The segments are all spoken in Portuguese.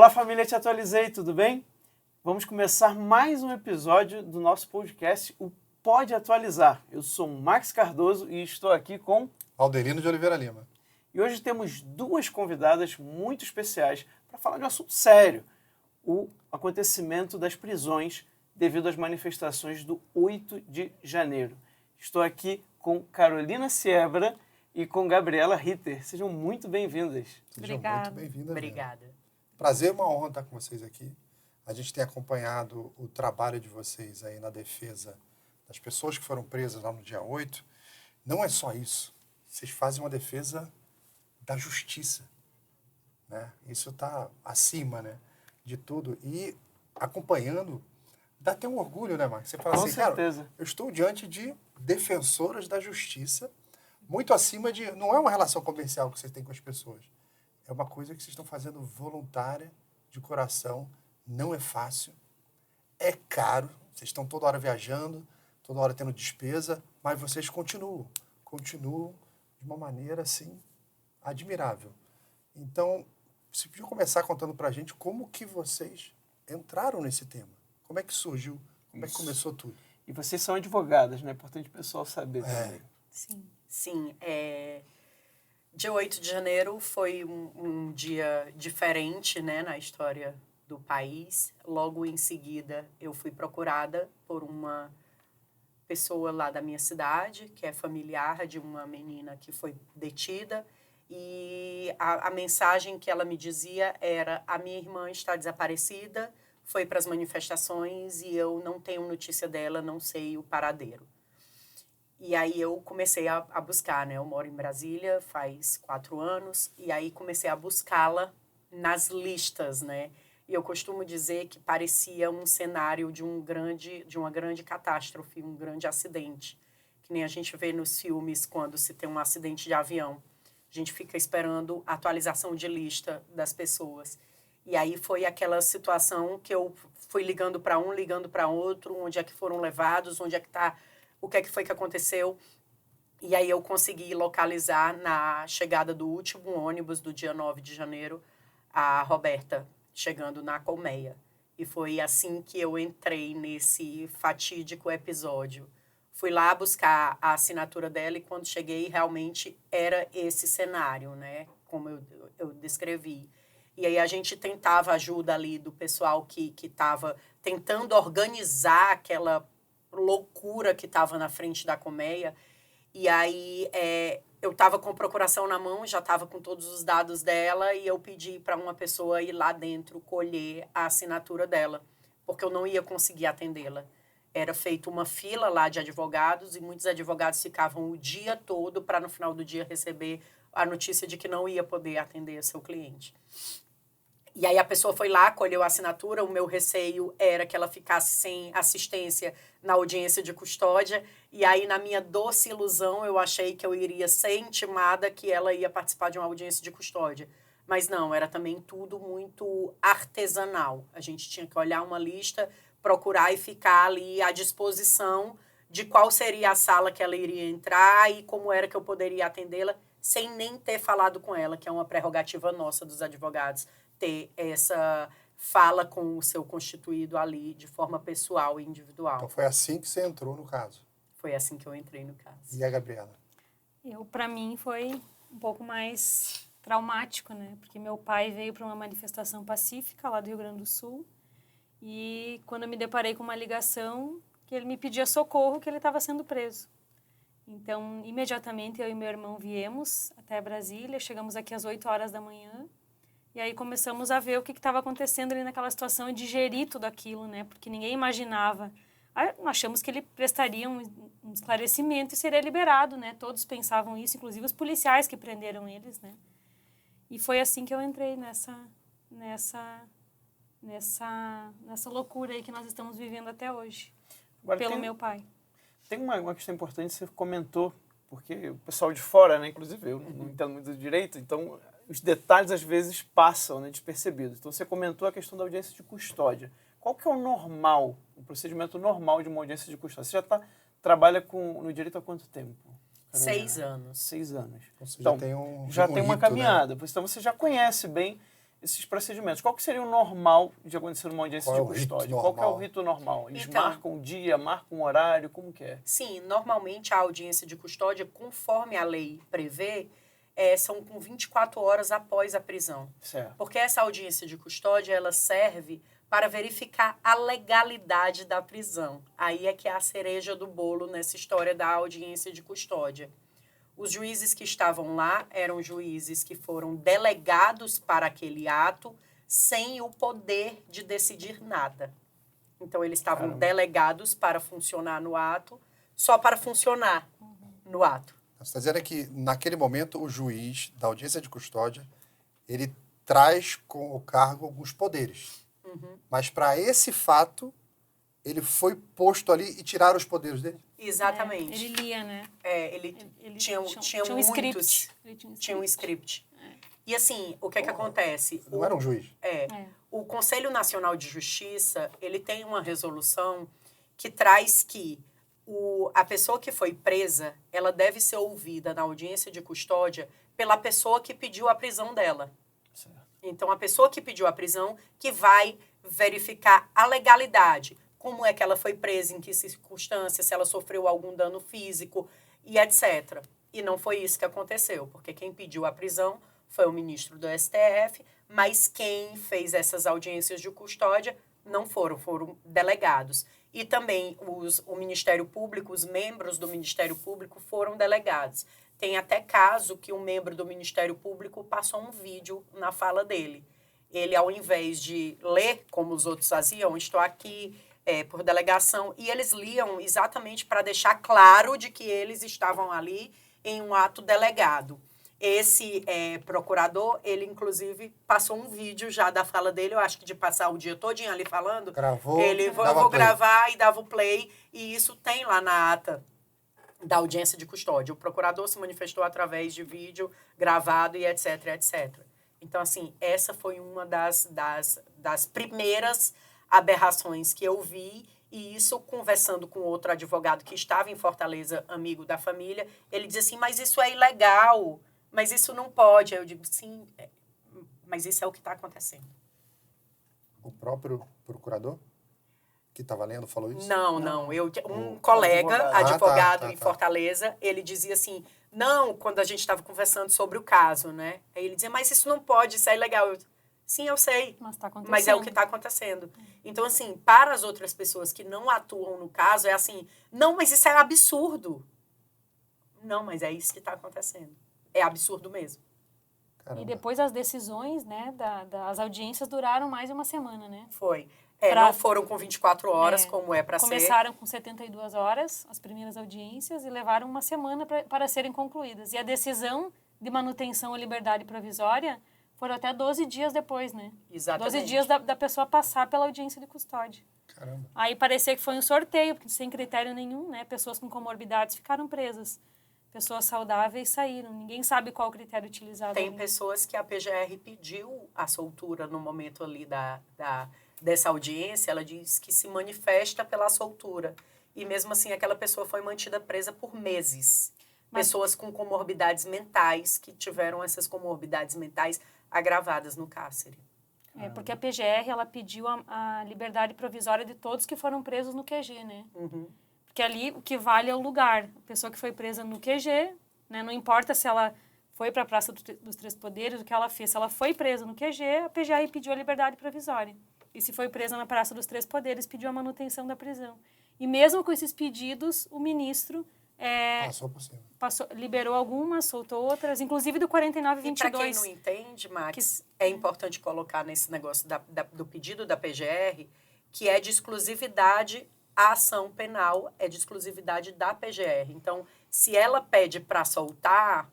Olá, família, te atualizei, tudo bem? Vamos começar mais um episódio do nosso podcast, o Pode Atualizar. Eu sou o Max Cardoso e estou aqui com Alderino de Oliveira Lima. E hoje temos duas convidadas muito especiais para falar de um assunto sério, o acontecimento das prisões devido às manifestações do 8 de janeiro. Estou aqui com Carolina Siebra e com Gabriela Ritter. Sejam muito bem-vindas. Obrigada. Sejam muito bem-vindas. Obrigada. Prazer e uma honra estar com vocês aqui. A gente tem acompanhado o trabalho de vocês aí na defesa das pessoas que foram presas lá no dia 8. Não é só isso. Vocês fazem uma defesa da justiça, né? Isso está acima, né, de tudo. E acompanhando, dá até um orgulho, né, Marcos? Você fala Com assim, certeza. cara, eu estou diante de defensoras da justiça, muito acima de... Não é uma relação comercial que vocês têm com as pessoas. É uma coisa que vocês estão fazendo voluntária, de coração. Não é fácil. É caro. Vocês estão toda hora viajando, toda hora tendo despesa, mas vocês continuam. Continuam de uma maneira, assim, admirável. Então, você podia começar contando pra gente como que vocês entraram nesse tema. Como é que surgiu? Como é que começou tudo? E vocês são advogadas, né? É importante o pessoal saber também. Sim. Dia 8 de janeiro foi um dia diferente, né, na história do país. Logo em seguida, eu fui procurada por uma pessoa lá da minha cidade, que é familiar de uma menina que foi detida. E a mensagem que ela me dizia era: a minha irmã está desaparecida, foi para as manifestações e eu não tenho notícia dela, não sei o paradeiro. E aí eu comecei a buscar, né? Eu moro em Brasília faz 4 anos, e aí comecei a buscá-la nas listas, né? E eu costumo dizer que parecia um cenário de uma grande catástrofe, um grande acidente. Que nem a gente vê nos filmes quando se tem um acidente de avião. A gente fica esperando a atualização de lista das pessoas. E aí foi aquela situação que eu fui ligando para um, ligando para outro, onde é que foram levados, onde é que está... O que é que foi que aconteceu? E aí eu consegui localizar na chegada do último ônibus do dia 9 de janeiro, a Roberta chegando na colmeia. E foi assim que eu entrei nesse fatídico episódio. Fui lá buscar a assinatura dela e quando cheguei realmente era esse cenário, né? Como eu descrevi. E aí a gente tentava ajuda ali do pessoal que estava tentando organizar aquela loucura que estava na frente da colmeia. E aí eu estava com procuração na mão, já estava com todos os dados dela e eu pedi para uma pessoa ir lá dentro colher a assinatura dela, porque eu não ia conseguir atendê-la. Era feita uma fila lá de advogados e muitos advogados ficavam o dia todo para no final do dia receber a notícia de que não ia poder atender seu cliente. E aí a pessoa foi lá, colheu a assinatura, o meu receio era que ela ficasse sem assistência na audiência de custódia, e aí na minha doce ilusão eu achei que eu iria ser intimada que ela ia participar de uma audiência de custódia. Mas não, era também tudo muito artesanal. A gente tinha que olhar uma lista, procurar e ficar ali à disposição de qual seria a sala que ela iria entrar e como era que eu poderia atendê-la, sem nem ter falado com ela, que é uma prerrogativa nossa dos advogados, ter essa fala com o seu constituído ali de forma pessoal e individual. Então foi assim que você entrou no caso. Foi assim que eu entrei no caso. E a Gabriela? Para mim, foi um pouco mais traumático, né? Porque meu pai veio para uma manifestação pacífica lá do Rio Grande do Sul e quando eu me deparei com uma ligação que ele me pedia socorro, que ele estava sendo preso. Então, imediatamente, eu e meu irmão viemos até Brasília, chegamos aqui às 8 horas da manhã. E aí começamos a ver o que estava acontecendo ali naquela situação e digerir tudo aquilo, né? Porque ninguém imaginava. Achamos que ele prestaria um esclarecimento e seria liberado, né? Todos pensavam isso, inclusive os policiais que prenderam eles, né? E foi assim que eu entrei nessa loucura aí que nós estamos vivendo até hoje. Agora, pelo meu pai. Tem uma questão importante que você comentou, porque o pessoal de fora, né? Inclusive eu não entendo muito do direito, então... Os detalhes, às vezes, passam, né, despercebidos. Então, você comentou a questão da audiência de custódia. Qual que é o procedimento normal de uma audiência de custódia? Você trabalha no direito há quanto tempo? Carolina? 6 anos. 6 anos. Então, você então, já tem uma rito, caminhada. né? Então, você já conhece bem esses procedimentos. Qual que seria o normal de acontecer numa audiência Qual é de o rito custódia? Qual que é o normal? rito normal? Eles Então- marcam um dia, marcam um horário, como que é? Sim, normalmente a audiência de custódia, conforme a lei prevê, são com 24 horas após a prisão. Certo. Porque essa audiência de custódia, ela serve para verificar a legalidade da prisão. Aí é que é a cereja do bolo nessa história da audiência de custódia. Os juízes que estavam lá eram juízes que foram delegados para aquele ato sem o poder de decidir nada. Então, eles estavam Caramba. delegados para funcionar no ato, só para funcionar no ato. Você está dizendo que, naquele momento, o juiz da audiência de custódia, ele traz com o cargo alguns poderes. Mas, para esse fato, ele foi posto ali e tiraram os poderes dele? Exatamente. Ele lia, né? Ele tinha um muitos... script. Ele Tinha um script. E assim, o que é que acontece? Não era um juiz? O Conselho Nacional de Justiça, ele tem uma resolução que traz que a pessoa que foi presa, ela deve ser ouvida na audiência de custódia pela pessoa que pediu a prisão dela. Certo. Então, a pessoa que pediu a prisão que vai verificar a legalidade. Como é que ela foi presa, em que circunstâncias, se ela sofreu algum dano físico e etc. E não foi isso que aconteceu, porque quem pediu a prisão foi o ministro do STF, mas quem fez essas audiências de custódia não foram delegados. E também o Ministério Público, os membros do Ministério Público foram delegados. Tem até caso que um membro do Ministério Público passou um vídeo na fala dele. Ele, ao invés de ler, como os outros faziam, estou aqui por delegação, e eles liam exatamente para deixar claro de que eles estavam ali em um ato delegado. Esse procurador, ele inclusive passou um vídeo já da fala dele, eu acho que de passar o dia todinho ali falando. Gravou, eu vou gravar e dava o play, e isso tem lá na ata da audiência de custódia. O procurador se manifestou através de vídeo gravado e etc, etc. Então, assim, essa foi uma das primeiras aberrações que eu vi, e isso, conversando com outro advogado que estava em Fortaleza, amigo da família, ele dizia assim, mas isso é ilegal, mas isso não pode. Aí eu digo, sim, mas isso é o que está acontecendo. O próprio procurador que estava lendo falou isso? Não. Um colega, advogado tá. em Fortaleza, ele dizia assim, não, quando a gente estava conversando sobre o caso, né? Aí ele dizia, mas isso não pode, isso é ilegal. Sim, eu sei, Mas tá acontecendo. mas é o que está acontecendo. Então, assim, para as outras pessoas que não atuam no caso, é assim, não, mas isso é absurdo. Não, mas é isso que está acontecendo. É absurdo mesmo. Caramba. E depois as decisões, né, das audiências duraram mais de uma semana, né? Foi. Pra- Não foram com 24 horas, como é para ser. Começaram com 72 horas, as primeiras audiências, e levaram uma semana para serem concluídas. E a decisão de manutenção à liberdade provisória foram até 12 dias depois, né? Exatamente. 12 dias da pessoa passar pela audiência de custódia. Caramba. Aí parecia que foi um sorteio, porque sem critério nenhum, né? Pessoas com comorbidades ficaram presas. Pessoas saudáveis saíram. Ninguém sabe qual o critério utilizado. Tem ali. pessoas que a PGR pediu a soltura no momento ali dessa audiência, ela diz que se manifesta pela soltura. E mesmo assim, aquela pessoa foi mantida presa por meses. Pessoas com comorbidades mentais, que tiveram essas comorbidades mentais agravadas no cárcere. Porque a PGR, ela pediu a liberdade provisória de todos que foram presos no QG, né? Porque ali o que vale é o lugar. A pessoa que foi presa no QG, né? Não importa se ela foi para a Praça dos Três Poderes, o que ela fez. Se ela foi presa no QG, a PGR pediu a liberdade provisória. E se foi presa na Praça dos Três Poderes, pediu a manutenção da prisão. E mesmo com esses pedidos, o ministro Passou por cima. liberou algumas, soltou outras, inclusive do 4922. E para quem não entende, Max, é importante colocar nesse negócio do pedido da PGR, que é de exclusividade, a ação penal é de exclusividade da PGR. Então, se ela pede para soltar,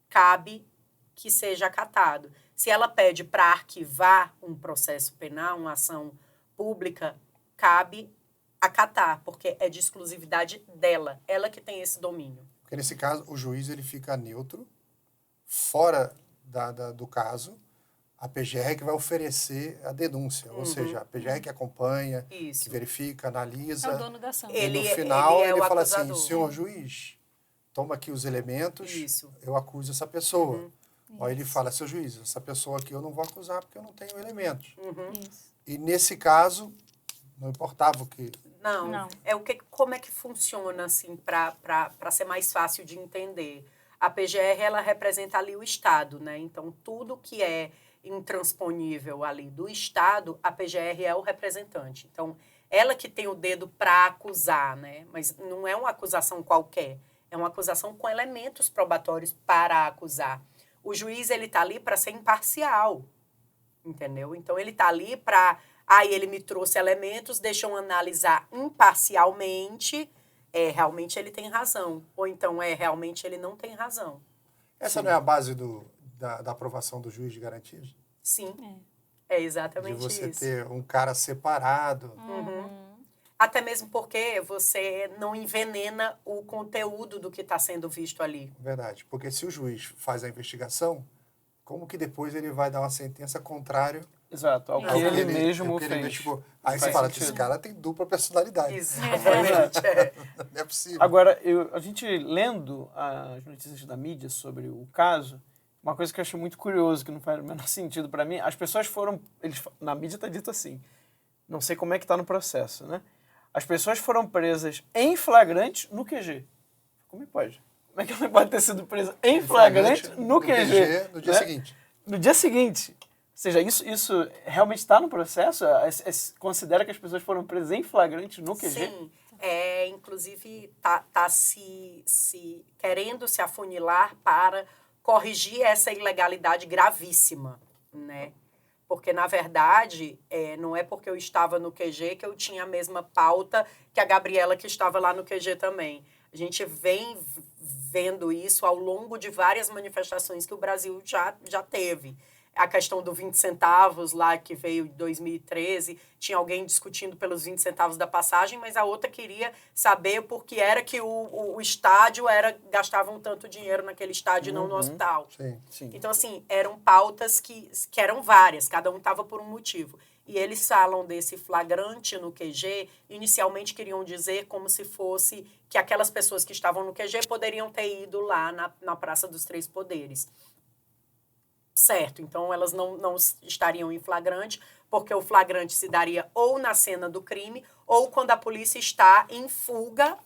cabe que seja acatado. Se ela pede para arquivar um processo penal, uma ação pública, cabe acatar, porque é de exclusividade dela, ela que tem esse domínio. Porque nesse caso, o juiz ele fica neutro, fora do caso, a PGR que vai oferecer a denúncia. Ou seja, a PGR que acompanha, Isso. que verifica, analisa. É o dono da ação. E Ele- no final, ele é o fala assim, acusador. senhor juiz, toma aqui os elementos, Isso. eu acuso essa pessoa. Aí ele fala, seu juiz, essa pessoa aqui eu não vou acusar porque eu não tenho elementos. Isso. E nesse caso, não importava o que... Não. Como é que funciona, assim, para ser mais fácil de entender? A PGR, ela representa ali o Estado, né? Então, tudo que é intransponível ali do Estado, a PGR é o representante. Então, ela que tem o dedo para acusar, né? Mas não é uma acusação qualquer, é uma acusação com elementos probatórios para acusar. O juiz, ele está ali para ser imparcial, entendeu? Então, ele está ali para... Aí ele me trouxe elementos, deixou eu analisar imparcialmente, realmente ele tem razão. Ou então, realmente ele não tem razão. Essa não é a base da aprovação do juiz de garantias? Sim, é exatamente de você isso. ter um cara separado. Até mesmo porque você não envenena o conteúdo do que está sendo visto ali. Verdade. Porque se o juiz faz a investigação, como que depois ele vai dar uma sentença contrária Exato, ao que ele mesmo fez. Aí você fala, esse cara tem dupla personalidade. Exatamente. Não é possível. Agora, a gente lendo as notícias da mídia sobre o caso, uma coisa que eu achei muito curioso, que não faz o menor sentido para mim, as pessoas foram... na mídia está dito assim, não sei como é que está no processo, né? As pessoas foram presas em flagrante no QG. Como pode? Como é que ela pode ter sido presa em flagrante no QG? No dia né? seguinte. No dia seguinte. Ou seja, isso realmente está no processo? Considera que as pessoas foram presas em flagrante no QG? Sim. Inclusive, tá se querendo se afunilar para corrigir essa ilegalidade gravíssima, né? Porque, na verdade, não é porque eu estava no QG que eu tinha a mesma pauta que a Gabriela que estava lá no QG também. A gente vem vendo isso ao longo de várias manifestações que o Brasil já teve. A questão do 20 centavos lá, que veio em 2013, tinha alguém discutindo pelos 20 centavos da passagem, mas a outra queria saber por que era que o estádio gastava um tanto dinheiro naquele estádio e não no hospital. Sim. Então, assim, eram pautas que eram várias, cada um estava por um motivo. E eles falam desse flagrante no QG, inicialmente queriam dizer como se fosse que aquelas pessoas que estavam no QG poderiam ter ido lá na Praça dos Três Poderes. Certo, então elas não estariam em flagrante, porque o flagrante se daria ou na cena do crime, ou quando a polícia está em fuga,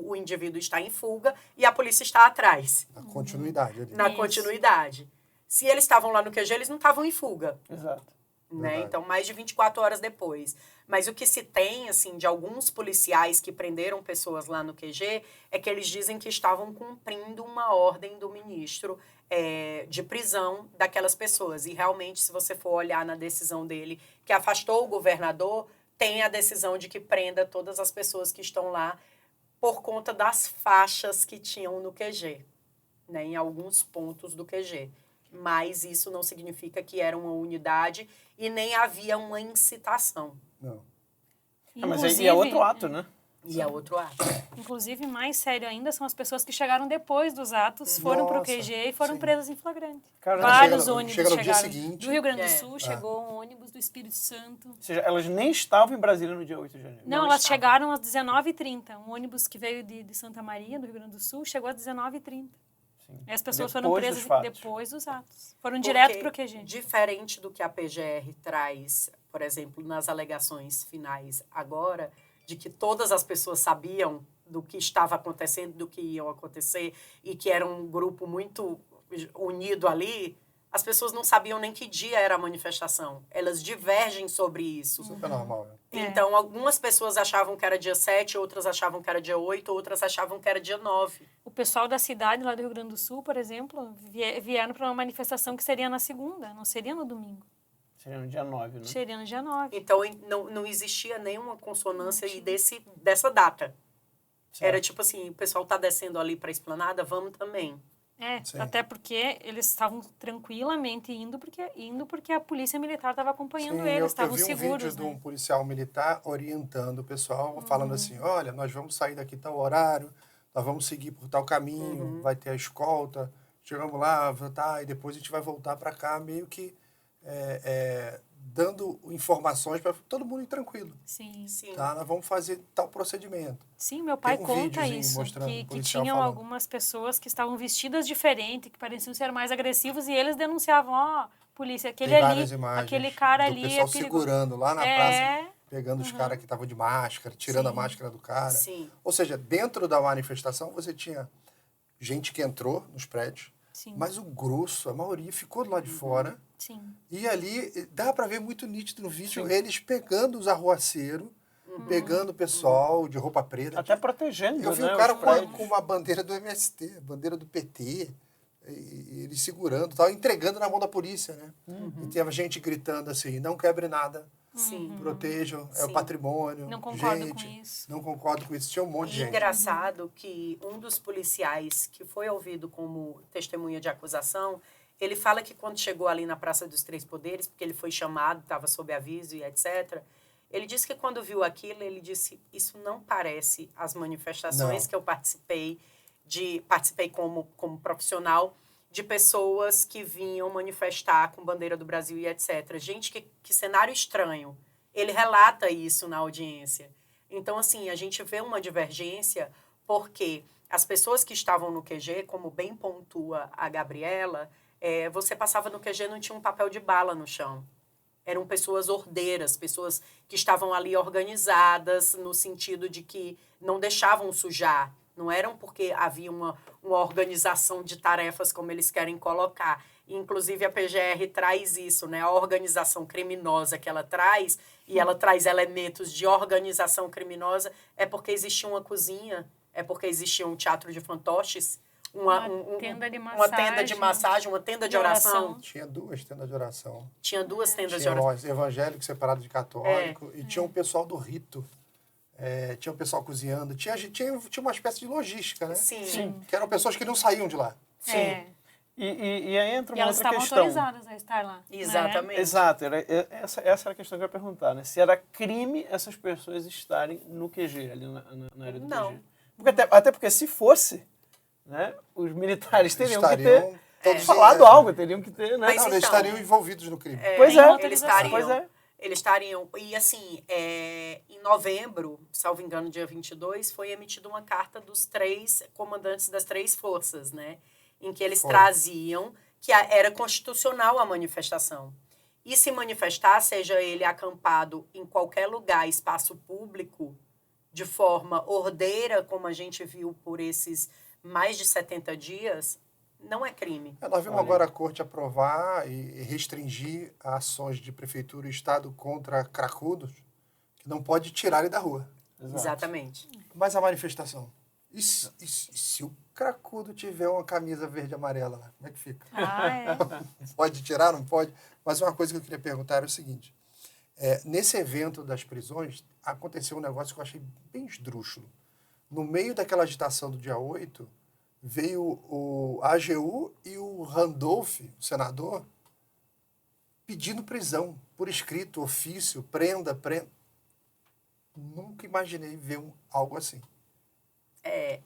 o indivíduo está em fuga e a polícia está atrás. Na continuidade ali. Na continuidade. Se eles estavam lá no QG, eles não estavam em fuga. Exato. Né? Então, mais de 24 horas depois. Mas o que se tem, assim, de alguns policiais que prenderam pessoas lá no QG é que eles dizem que estavam cumprindo uma ordem do ministro de prisão daquelas pessoas. E realmente, se você for olhar na decisão dele, que afastou o governador, tem a decisão de que prenda todas as pessoas que estão lá por conta das faixas que tinham no QG, né? Em alguns pontos do QG. Mas isso não significa que era uma unidade e nem havia uma incitação. Não. Mas aí é outro ato, né? E é outro ato. Inclusive, mais sério ainda, são as pessoas que chegaram depois dos atos, foram para o QG e foram presas em flagrante. Caramba. Vários ônibus chega no dia chegaram. seguinte. Do Rio Grande do Sul chegou um ônibus do Espírito Santo. Ou seja, elas nem estavam em Brasília no dia 8 de janeiro. Não, elas chegaram às 19h30. Um ônibus que veio de Santa Maria, do Rio Grande do Sul, chegou às 19h30. Sim. E as pessoas Depois foram dos presas fatos. depois dos atos. Foram direto para o QG. Diferente do que a PGR traz, por exemplo, nas alegações finais agora, de que todas as pessoas sabiam do que estava acontecendo, do que ia acontecer, e que era um grupo muito unido ali, as pessoas não sabiam nem que dia era a manifestação. Elas divergem sobre isso. Super normal, né? Então, algumas pessoas achavam que era dia 7, outras achavam que era dia 8, outras achavam que era dia 9. O pessoal da cidade, lá do Rio Grande do Sul, por exemplo, vieram para uma manifestação que seria na segunda, não seria no domingo. Seria no dia 9, né? Seria no dia 9. Então, não existia nenhuma consonância dessa data. Certo. Era tipo assim, o pessoal está descendo ali para a esplanada, vamos também. Sim. Até porque eles estavam tranquilamente indo porque a polícia militar estava acompanhando eles, estavam seguros. Eu vi um vídeo de um policial militar orientando o pessoal, falando assim, olha, nós vamos sair daqui tal horário, nós vamos seguir por tal caminho, vai ter a escolta, chegamos lá, tá, e depois a gente vai voltar para cá, meio que dando informações para todo mundo ir tranquilo. Sim. Sim. Tá? Nós vamos fazer tal procedimento. Sim, meu pai Tem um conta videozinho isso, mostrando o que policial tinham falando. algumas pessoas que estavam vestidas diferente, que pareciam ser mais agressivos, e eles denunciavam, ó, polícia, aquele Tem ali, várias imagens aquele cara do ali pessoal é perigoso. segurando lá na É. praça, pegando os caras que estavam de máscara, tirando a Sim. máscara do cara. Sim. Ou seja, dentro da manifestação você tinha gente que entrou nos prédios, Sim, mas o grosso, a maioria, ficou do lado de fora. sim. E ali, dá para ver muito nítido no vídeo, Sim. eles pegando os arruaceiros, pegando o pessoal de roupa preta. Até protegendo, Eu vi né, um cara os com prédios. uma bandeira do MST, bandeira do PT, e ele segurando, tal, entregando na mão da polícia, né? E tinha gente gritando assim, não quebre nada, Sim. protejam, é o Sim. patrimônio. Não concordo com gente, isso. não concordo com isso. Tinha um monte de E gente. engraçado que um dos policiais que foi ouvido como testemunha de acusação, ele fala que quando chegou ali na Praça dos Três Poderes, porque ele foi chamado, estava sob aviso e etc., ele disse que quando viu aquilo, ele disse, isso não parece as manifestações Não. que eu participei como profissional, de pessoas que vinham manifestar com bandeira do Brasil e etc. Gente, que cenário estranho. Ele relata isso na audiência. Então, assim, a gente vê uma divergência porque as pessoas que estavam no QG, como bem pontua a Gabriela, você passava no QG e não tinha um papel de bala no chão. Eram pessoas ordeiras, pessoas que estavam ali organizadas no sentido de que não deixavam sujar. Não eram porque havia uma organização de tarefas como eles querem colocar. Inclusive, a PGR traz isso, né? A organização criminosa que ela traz, e ela traz elementos de organização criminosa, é porque existia uma cozinha, é porque existia um teatro de fantoches, Uma tenda de uma tenda de massagem, uma tenda de oração. Tinha duas tendas de oração. Tinha duas tendas de Tinha oração. os evangélicos separados de católico, e tinha um pessoal do rito. Tinha um pessoal cozinhando. Tinha uma espécie de logística, né? Sim. Que eram pessoas que não saíam de lá. Sim. É. E aí entra E uma elas outra estavam questão. autorizadas a estar lá. né? Exatamente. Exato, essa era a questão que eu ia perguntar, né? Se era crime essas pessoas estarem no QG, ali na área do Não. QG. Porque até porque se fosse, né, os militares teriam que Estariam ter todos falado algo, teriam que ter, né? Mas Não, eles então, estariam envolvidos no crime. Pois Tem é, autorização. pois é. Eles estariam... E, assim, em novembro, salvo engano, dia 22, foi emitida uma carta dos 3 comandantes das 3 forças, né? Em que eles Foi. traziam que era constitucional a manifestação. E se manifestar, seja ele acampado em qualquer lugar, espaço público, de forma ordeira, como a gente viu por esses mais de 70 dias, não é crime. Nós vimos agora a corte aprovar e restringir ações de prefeitura e estado contra cracudos, que não pode tirar ele da rua. Exatamente. Mas a manifestação. E se o cracudo tiver uma camisa verde e amarela lá, como é que fica? Ah, é. Pode tirar, não pode? Mas uma coisa que eu queria perguntar era o seguinte. Nesse evento das prisões, aconteceu um negócio que eu achei bem esdrúxulo. No meio daquela agitação do dia 8, veio o AGU e o Randolph, o senador, pedindo prisão, por escrito, ofício, prenda. Nunca imaginei ver algo assim.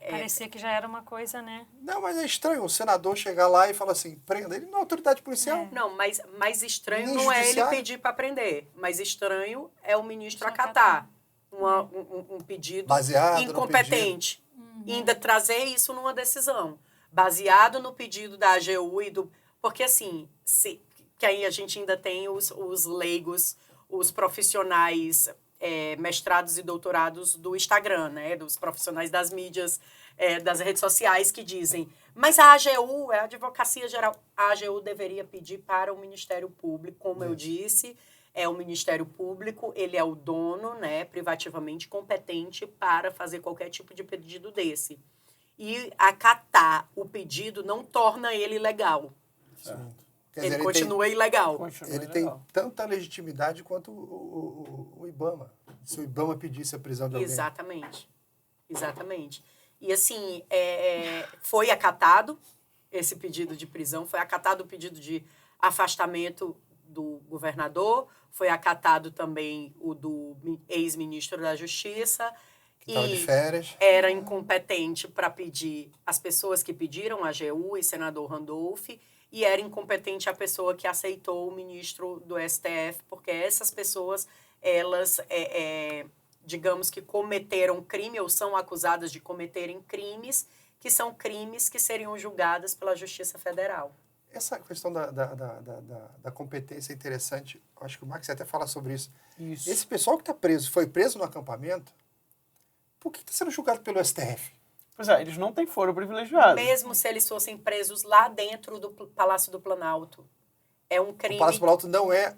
Parecia que já era uma coisa, né? Não, mas é estranho o senador chegar lá e falar assim, prenda. Ele não é autoridade policial. Não, mas mais estranho Nem não é ele judiciário. pedir para prender. Mais estranho é o ministro Só acatar um pedido Baseado no incompetente. E ainda trazer isso numa decisão. Baseado no pedido da AGU e do... Porque, assim, que aí a gente ainda tem os leigos, os profissionais mestrados e doutorados do Instagram, né? Dos profissionais das mídias, das redes sociais, que dizem, mas a AGU, a Advocacia Geral, a AGU deveria pedir para o Ministério Público, como eu disse, o Ministério Público, ele é o dono, né, privativamente competente para fazer qualquer tipo de pedido desse. E acatar o pedido não torna ele legal. Quer Ele dizer, continua ilegal. Ele tem tanta legitimidade quanto o IBAMA. Se o IBAMA pedisse a prisão de alguém. Exatamente. E, assim, foi acatado esse pedido de prisão, foi acatado o pedido de afastamento do governador, foi acatado também o do ex-ministro da Justiça. Que estava de férias. Era incompetente para pedir as pessoas que pediram, a AGU e senador Randolph, e era incompetente a pessoa que aceitou o ministro do STF, porque essas pessoas, elas, digamos que cometeram crime ou são acusadas de cometerem crimes, que são crimes que seriam julgados pela Justiça Federal. Essa questão da competência é interessante. Acho que o Max até fala sobre isso. Isso. Esse pessoal que está preso, foi preso no acampamento, por que está sendo julgado pelo STF? Pois é, eles não têm foro privilegiado. Mesmo se eles fossem presos lá dentro do Palácio do Planalto. É um crime... O Palácio do Planalto não é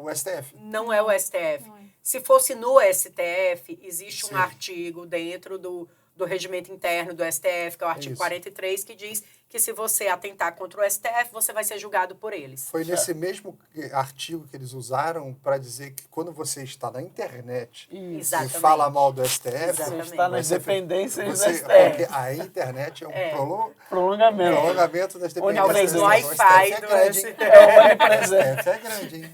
o STF. Não é o STF. Não é. Se fosse no STF, existe Sim. um artigo dentro do regimento interno do STF, que é o artigo Isso. 43, que diz que se você atentar contra o STF, você vai ser julgado por eles. Foi nesse mesmo artigo que eles usaram para dizer que quando você está na internet Isso. e Exatamente. fala mal do STF, Exatamente. Você está nas Você- dependências do você, STF. porque a internet é um Prolongamento. prolongamento das Onde dependências. o Wi-Fi é do grande, STF. hein? É onipresente. STF é grande, hein?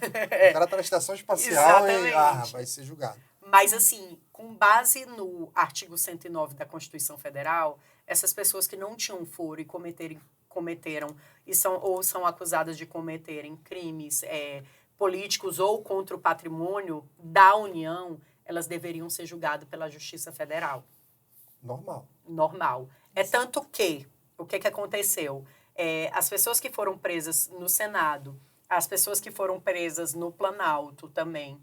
O cara está na estação espacial e Exatamente. vai ser julgado. Mas, assim, com base no artigo 109 da Constituição Federal, essas pessoas que não tinham foro e cometeram ou são acusadas de cometerem crimes políticos ou contra o patrimônio da União, elas deveriam ser julgadas pela Justiça Federal. Normal. Normal. É tanto que, o que aconteceu? As pessoas que foram presas no Senado, as pessoas que foram presas no Planalto também,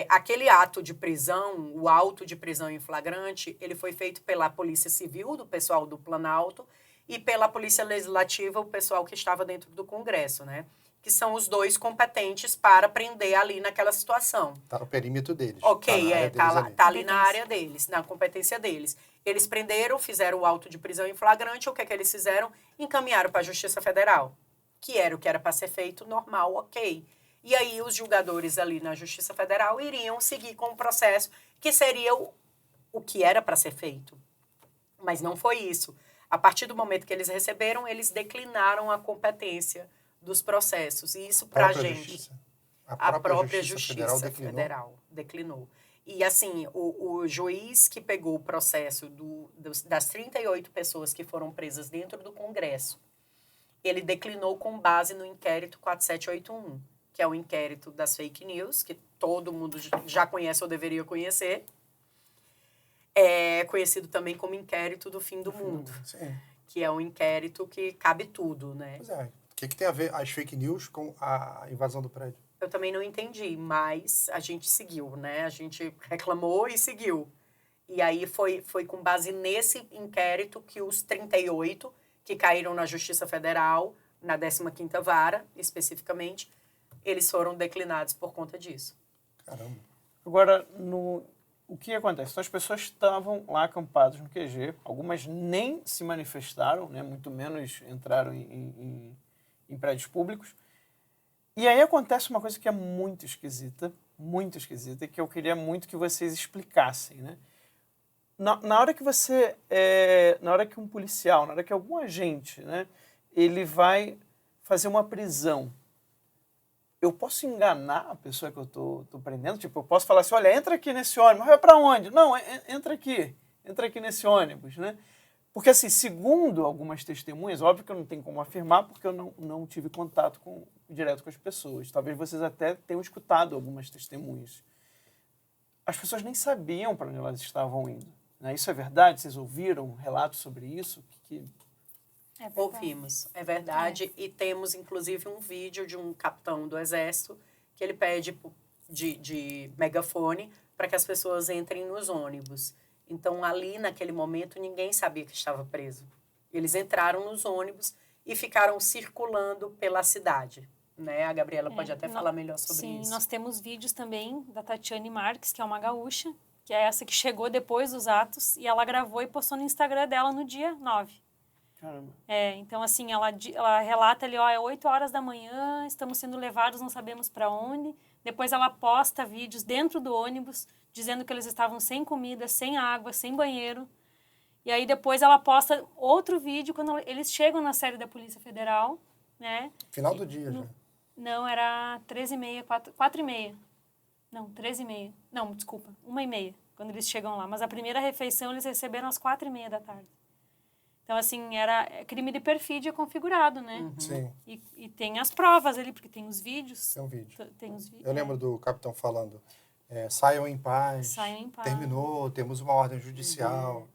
aquele ato de prisão, o auto de prisão em flagrante, ele foi feito pela Polícia Civil, do pessoal do Planalto, e pela Polícia Legislativa, o pessoal que estava dentro do Congresso, né? Que são os dois competentes para prender ali naquela situação. Está no perímetro deles. Ok, tá ali na Competência. área deles, na competência deles. Eles prenderam, fizeram o auto de prisão em flagrante, o que é que eles fizeram? Encaminharam para a Justiça Federal, que era o que era para ser feito, normal, ok. E aí os julgadores ali na Justiça Federal iriam seguir com o processo, que seria o que era para ser feito. Mas não foi isso. A partir do momento que eles receberam, eles declinaram a competência dos processos. E isso para a gente... Justiça? A própria Justiça Justiça Federal declinou. E, assim, o juiz que pegou o processo das 38 pessoas que foram presas dentro do Congresso, ele declinou com base no inquérito 4781, que é o inquérito das fake news, que todo mundo já conhece ou deveria conhecer. É conhecido também como inquérito do fim do mundo, Sim. que é um inquérito que cabe tudo, né? Pois é. O que tem a ver as fake news com a invasão do prédio? Eu também não entendi, mas a gente seguiu, né? A gente reclamou e seguiu. E aí foi com base nesse inquérito que os 38 que caíram na Justiça Federal, na 15ª Vara, especificamente, eles foram declinados por conta disso. Caramba. Agora, o que acontece? Então, as pessoas estavam lá acampadas no QG, algumas nem se manifestaram, né? Muito menos entraram em prédios públicos. E aí acontece uma coisa que é muito esquisita, e que eu queria muito que vocês explicassem, né? Na hora que você, na hora que um policial, na hora que algum agente, né, ele vai fazer uma prisão, eu posso enganar a pessoa que eu tô prendendo? Tipo, eu posso falar assim, olha, entra aqui nesse ônibus. Vai para onde? Não, entra aqui nesse ônibus, né? Porque, assim, segundo algumas testemunhas, óbvio que eu não tenho como afirmar, porque eu não tive contato direto com as pessoas. Talvez vocês até tenham escutado algumas testemunhas. As pessoas nem sabiam para onde elas estavam indo, né? Isso é verdade? Vocês ouviram relatos sobre isso? É verdade. Ouvimos, é verdade. E temos, inclusive, um vídeo de um capitão do Exército que ele pede de megafone para que as pessoas entrem nos ônibus. Então, ali, naquele momento, ninguém sabia que estava preso. Eles entraram nos ônibus e ficaram circulando pela cidade. Né? A Gabriela pode até falar melhor sobre isso. Sim, nós temos vídeos também da Tatiane Marques, que é uma gaúcha, que é essa que chegou depois dos atos, e ela gravou e postou no Instagram dela no dia 9. Caramba. Então, assim, ela relata ali, é 8 horas da manhã, estamos sendo levados, não sabemos para onde. Depois ela posta vídeos dentro do ônibus, dizendo que eles estavam sem comida, sem água, sem banheiro. E aí depois ela posta outro vídeo quando eles chegam na sede da Polícia Federal, né? Final do dia já. Não, era 13h30, 4h30. Não, 13h30. Não, desculpa, 1h30, quando eles chegam lá. Mas a primeira refeição eles receberam às 4h30 da tarde. Então, assim, era crime de perfídia configurado, né? Sim, E tem as provas ali, porque tem os vídeos. tem um vídeo. Tem os vídeos. Eu lembro do capitão falando, saiam em paz, Saiam em paz. terminou, temos uma ordem judicial,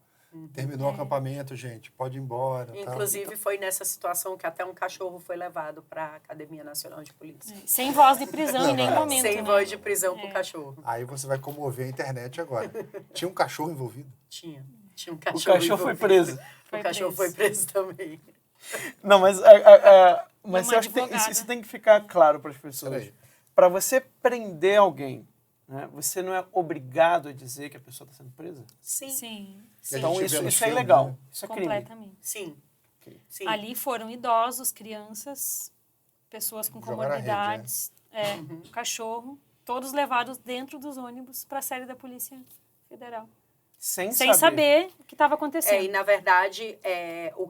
terminou o acampamento, gente, pode ir embora. Tal. Inclusive, foi nessa situação que até um cachorro foi levado para a Academia Nacional de Polícia. Sem voz de prisão em nenhum momento, Sem né? voz de prisão pro cachorro. Aí você vai comover a internet agora. Tinha um cachorro envolvido? Tinha um O cachorro. cachorro foi envolvido. preso. O cachorro foi preso também. Não, mas, mas Uma eu acho que advogada. isso tem que ficar claro para as pessoas. Peraí. Para você prender alguém, né, você não é obrigado a dizer que a pessoa está sendo presa. Sim. Sim, E a Então gente vê isso nos é filmes, ilegal. né? Isso é crime. completamente. Sim. Ok. Sim. Ali foram idosos, crianças, pessoas com Jogar na rede, comorbidades, cachorro, todos levados dentro dos ônibus para a sede da Polícia Federal. Sem Saber o que estava E acontecendo. na verdade, o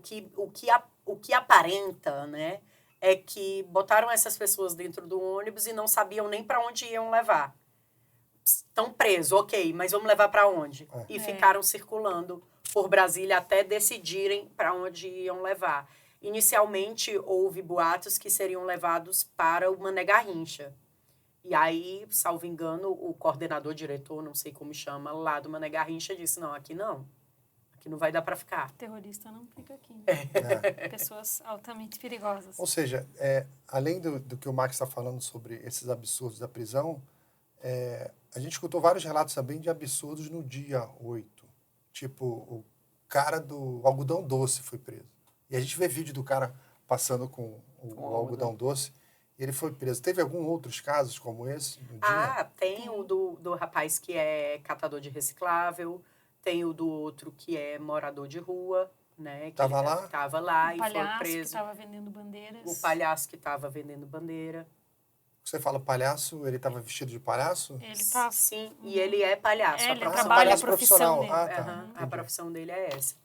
que aparenta, né, é que botaram essas pessoas dentro do ônibus e não sabiam nem para onde iam levar. Estão presos, ok, mas vamos levar para onde? E ficaram circulando por Brasília até decidirem para onde iam levar. Inicialmente, houve boatos que seriam levados para o Mané Garrincha. E aí, salvo engano, o coordenador, diretor, não sei como chama, lá do Mané Garrincha disse, não, aqui não vai dar para ficar. Terrorista não fica aqui. É. Pessoas altamente perigosas. Ou seja, além do que o Max está falando sobre esses absurdos da prisão, a gente escutou vários relatos também de absurdos no dia 8. Tipo, o cara do algodão doce foi preso. E a gente vê vídeo do cara passando com o algodão doce e ele foi preso. Teve alguns outros casos como esse no dia? Tem o do rapaz que é catador de reciclável, tem o do outro que é morador de rua, né? Que Tava ele lá? Tava lá O e foi palhaço que preso. estava vendendo bandeiras. O palhaço que estava vendendo bandeira. Você fala palhaço, ele estava vestido de palhaço? Ele estava... Sim, e ele é palhaço. Ele a profissão trabalha, palhaço a profissão profissional. dele. Ah, tá. Aham, a Entendi. profissão dele é essa.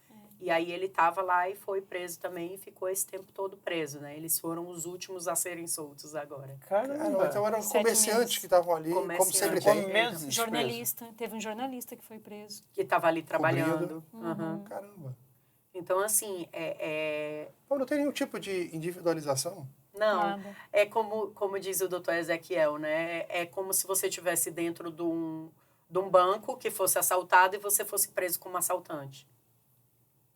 E aí ele estava lá e foi preso também e ficou esse tempo todo preso, né? Eles foram os últimos a serem soltos agora. Caramba. Então eram 7 comerciantes meses. que estavam ali, como Comerciantes. sempre Ficou tem. meses Jornalista. Teve um jornalista que foi preso. Que estava ali trabalhando. Cobrindo. Aham. Caramba. Então, assim, Pô, não tem nenhum tipo de individualização? Não, Nada. é como diz o doutor Ezequiel, né? É como se você estivesse dentro de um banco que fosse assaltado e você fosse preso como assaltante.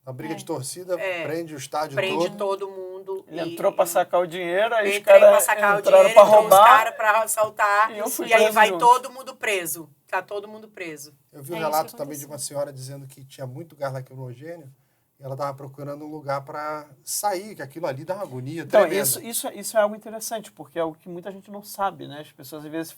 A briga de torcida prende o estádio Prende todo. todo mundo. Ele entrou para sacar o dinheiro, aí os Entrei pra caras sacar o entraram dinheiro, para entrou os roubar. caras pra assaltar. E eu fui E aí preso vai junto. todo mundo preso. Tá todo mundo preso. Eu vi um É isso relato que também de aconteceu. uma senhora dizendo que tinha muito gás lacrimogêneo e ela estava procurando um lugar para sair, que aquilo ali dá uma agonia Então, tremenda. isso é algo interessante, porque é algo que muita gente não sabe, né? As pessoas, às vezes,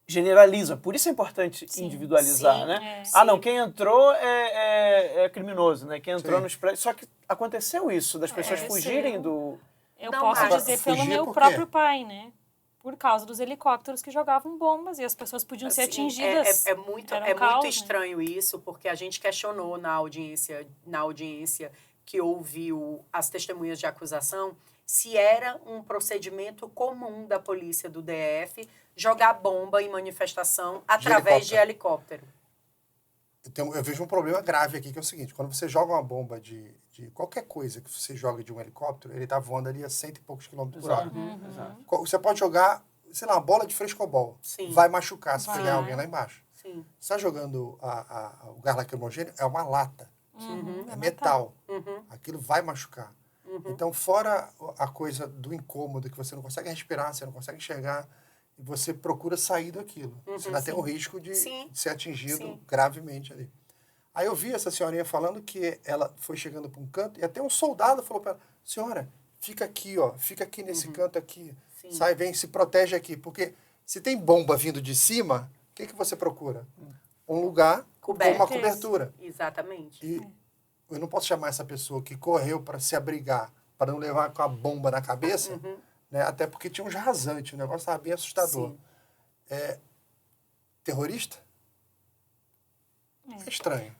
generalizam. Por isso é importante individualizar, Sim, né? sim. Ah, não, quem entrou é criminoso, né? Quem entrou Sim. nos prédios... Só que aconteceu isso, das pessoas Aconteceu. fugirem do... Eu Não, posso mas dizer pelo fugir meu por quê? próprio pai, né? Por causa dos helicópteros que jogavam bombas e as pessoas podiam ser Assim, atingidas. É muito, Era um é caos, muito né? estranho isso, porque a gente questionou na audiência que ouviu as testemunhas de acusação se era um procedimento comum da polícia do DF jogar bomba em manifestação através de helicóptero. Eu vejo um problema grave aqui, que é o seguinte, quando você joga uma bomba de qualquer coisa que você joga de um helicóptero, ele está voando ali a 100 e poucos quilômetros por hora. Exato. Você pode jogar, sei lá, uma bola de frescobol. Sim. Vai machucar se Vai. pegar alguém lá embaixo. Sim. Você está jogando o gás lacrimogêneo, é uma lata. É metal. Aquilo vai machucar. Então, fora a coisa do incômodo, que você não consegue respirar, você não consegue enxergar, e você procura sair daquilo. Você ainda tem o risco de Sim. ser atingido Sim. gravemente ali. Aí eu vi essa senhorinha falando que ela foi chegando para um canto, e até um soldado falou para ela, senhora, fica aqui, ó, fica aqui nesse canto aqui. Sim. Sai, vem, se protege aqui. Porque se tem bomba vindo de cima, o que você procura? Um lugar Coberto. com uma cobertura. Exatamente. E eu não posso chamar essa pessoa que correu para se abrigar, para não levar com a bomba na cabeça, né? Até porque tinha uns rasantes, o negócio estava bem assustador. Sim. Terrorista? É estranho.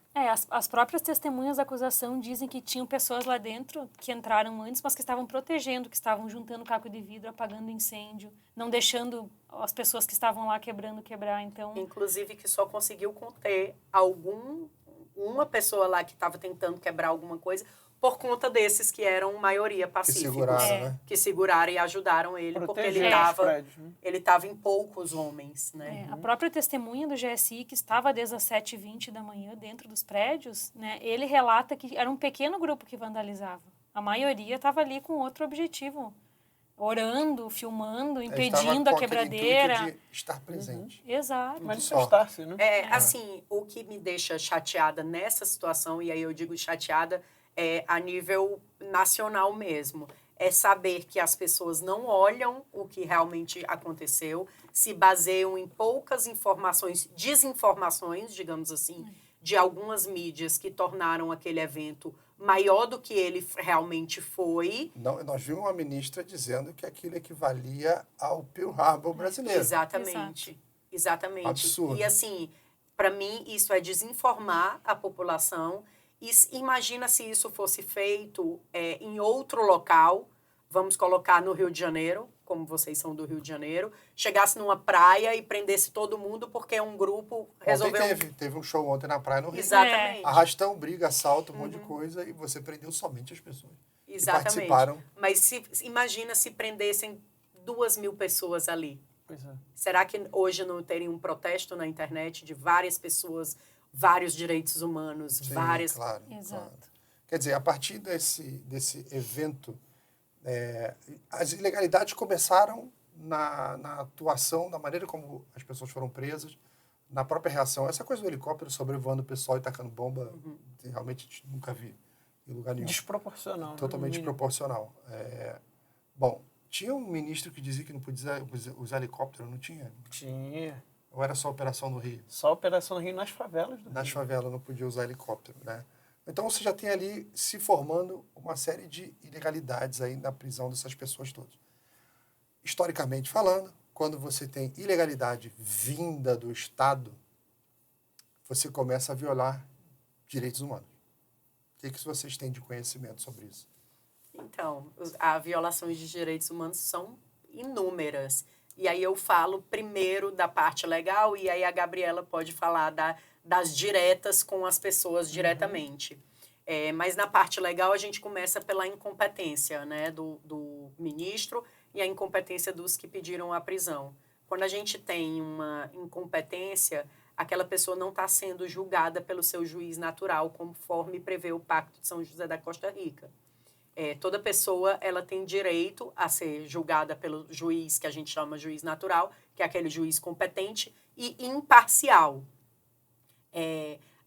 As próprias testemunhas da acusação dizem que tinham pessoas lá dentro que entraram antes, mas que estavam protegendo, que estavam juntando caco de vidro, apagando incêndio, não deixando as pessoas que estavam lá quebrar. Então, Inclusive que só conseguiu conter algum uma pessoa lá que estava tentando quebrar alguma coisa por conta desses que eram maioria Que pacíficos. seguraram, né? Que seguraram e ajudaram ele, porque Proteger ele os estava prédios, né? ele estava em poucos homens, né? A própria testemunha do GSI, que estava desde as 7h20 da manhã dentro dos prédios, né, ele relata que era um pequeno grupo que vandalizava. A maioria estava ali com outro objetivo, orando, filmando, Ele estava impedindo a com aquele quebradeira. intuito de estar presente. Exato. Manifestar-se, né? Assim, o que me deixa chateada nessa situação, e aí eu digo chateada a nível nacional mesmo, é saber que as pessoas não olham o que realmente aconteceu, se baseiam em poucas informações, desinformações, digamos assim, de algumas mídias que tornaram aquele evento maior do que ele realmente foi. Não, nós vimos uma ministra dizendo que aquilo equivalia ao Pearl Harbor brasileiro. Exatamente. Exatamente. Absurdo. E assim, para mim, isso é desinformar a população. E imagina se isso fosse feito em outro local, vamos colocar no Rio de Janeiro, como vocês são do Rio de Janeiro, chegasse numa praia e prendesse todo mundo porque um grupo resolveu... Ontem teve um show ontem na praia no Rio. Exatamente. Arrastão, briga, assalto, um monte de coisa, e você prendeu somente as pessoas que Exatamente. participaram. Mas imagina se prendessem 2.000 pessoas ali. Pois é. Será que hoje não teria um protesto na internet de várias pessoas, vários direitos humanos, Sim, várias... claro, Exato. claro. Quer dizer, a partir desse evento, as ilegalidades começaram na atuação, na maneira como as pessoas foram presas, na própria reação. Essa coisa do helicóptero sobrevoando o pessoal e tacando bomba, realmente a gente nunca vi em lugar nenhum. Desproporcional. né? Totalmente No mínimo. desproporcional. Bom, tinha um ministro que dizia que não podia usar helicóptero, não tinha? Tinha. Ou era só Operação no Rio? Só a Operação no Rio nas favelas do Nas Rio. favelas não podia usar helicóptero, né? Então você já tem ali se formando uma série de ilegalidades aí na prisão dessas pessoas todas. Historicamente falando, quando você tem ilegalidade vinda do Estado, você começa a violar direitos humanos. O que vocês têm de conhecimento sobre isso? Então, as violações de direitos humanos são inúmeras. E aí eu falo primeiro da parte legal e aí a Gabriela pode falar das diretas com as pessoas diretamente. Mas na parte legal a gente começa pela incompetência, né, do ministro e a incompetência dos que pediram a prisão. Quando a gente tem uma incompetência, aquela pessoa não está sendo julgada pelo seu juiz natural, conforme prevê o Pacto de São José da Costa Rica. Toda pessoa ela tem direito a ser julgada pelo juiz, que a gente chama juiz natural, que é aquele juiz competente e imparcial.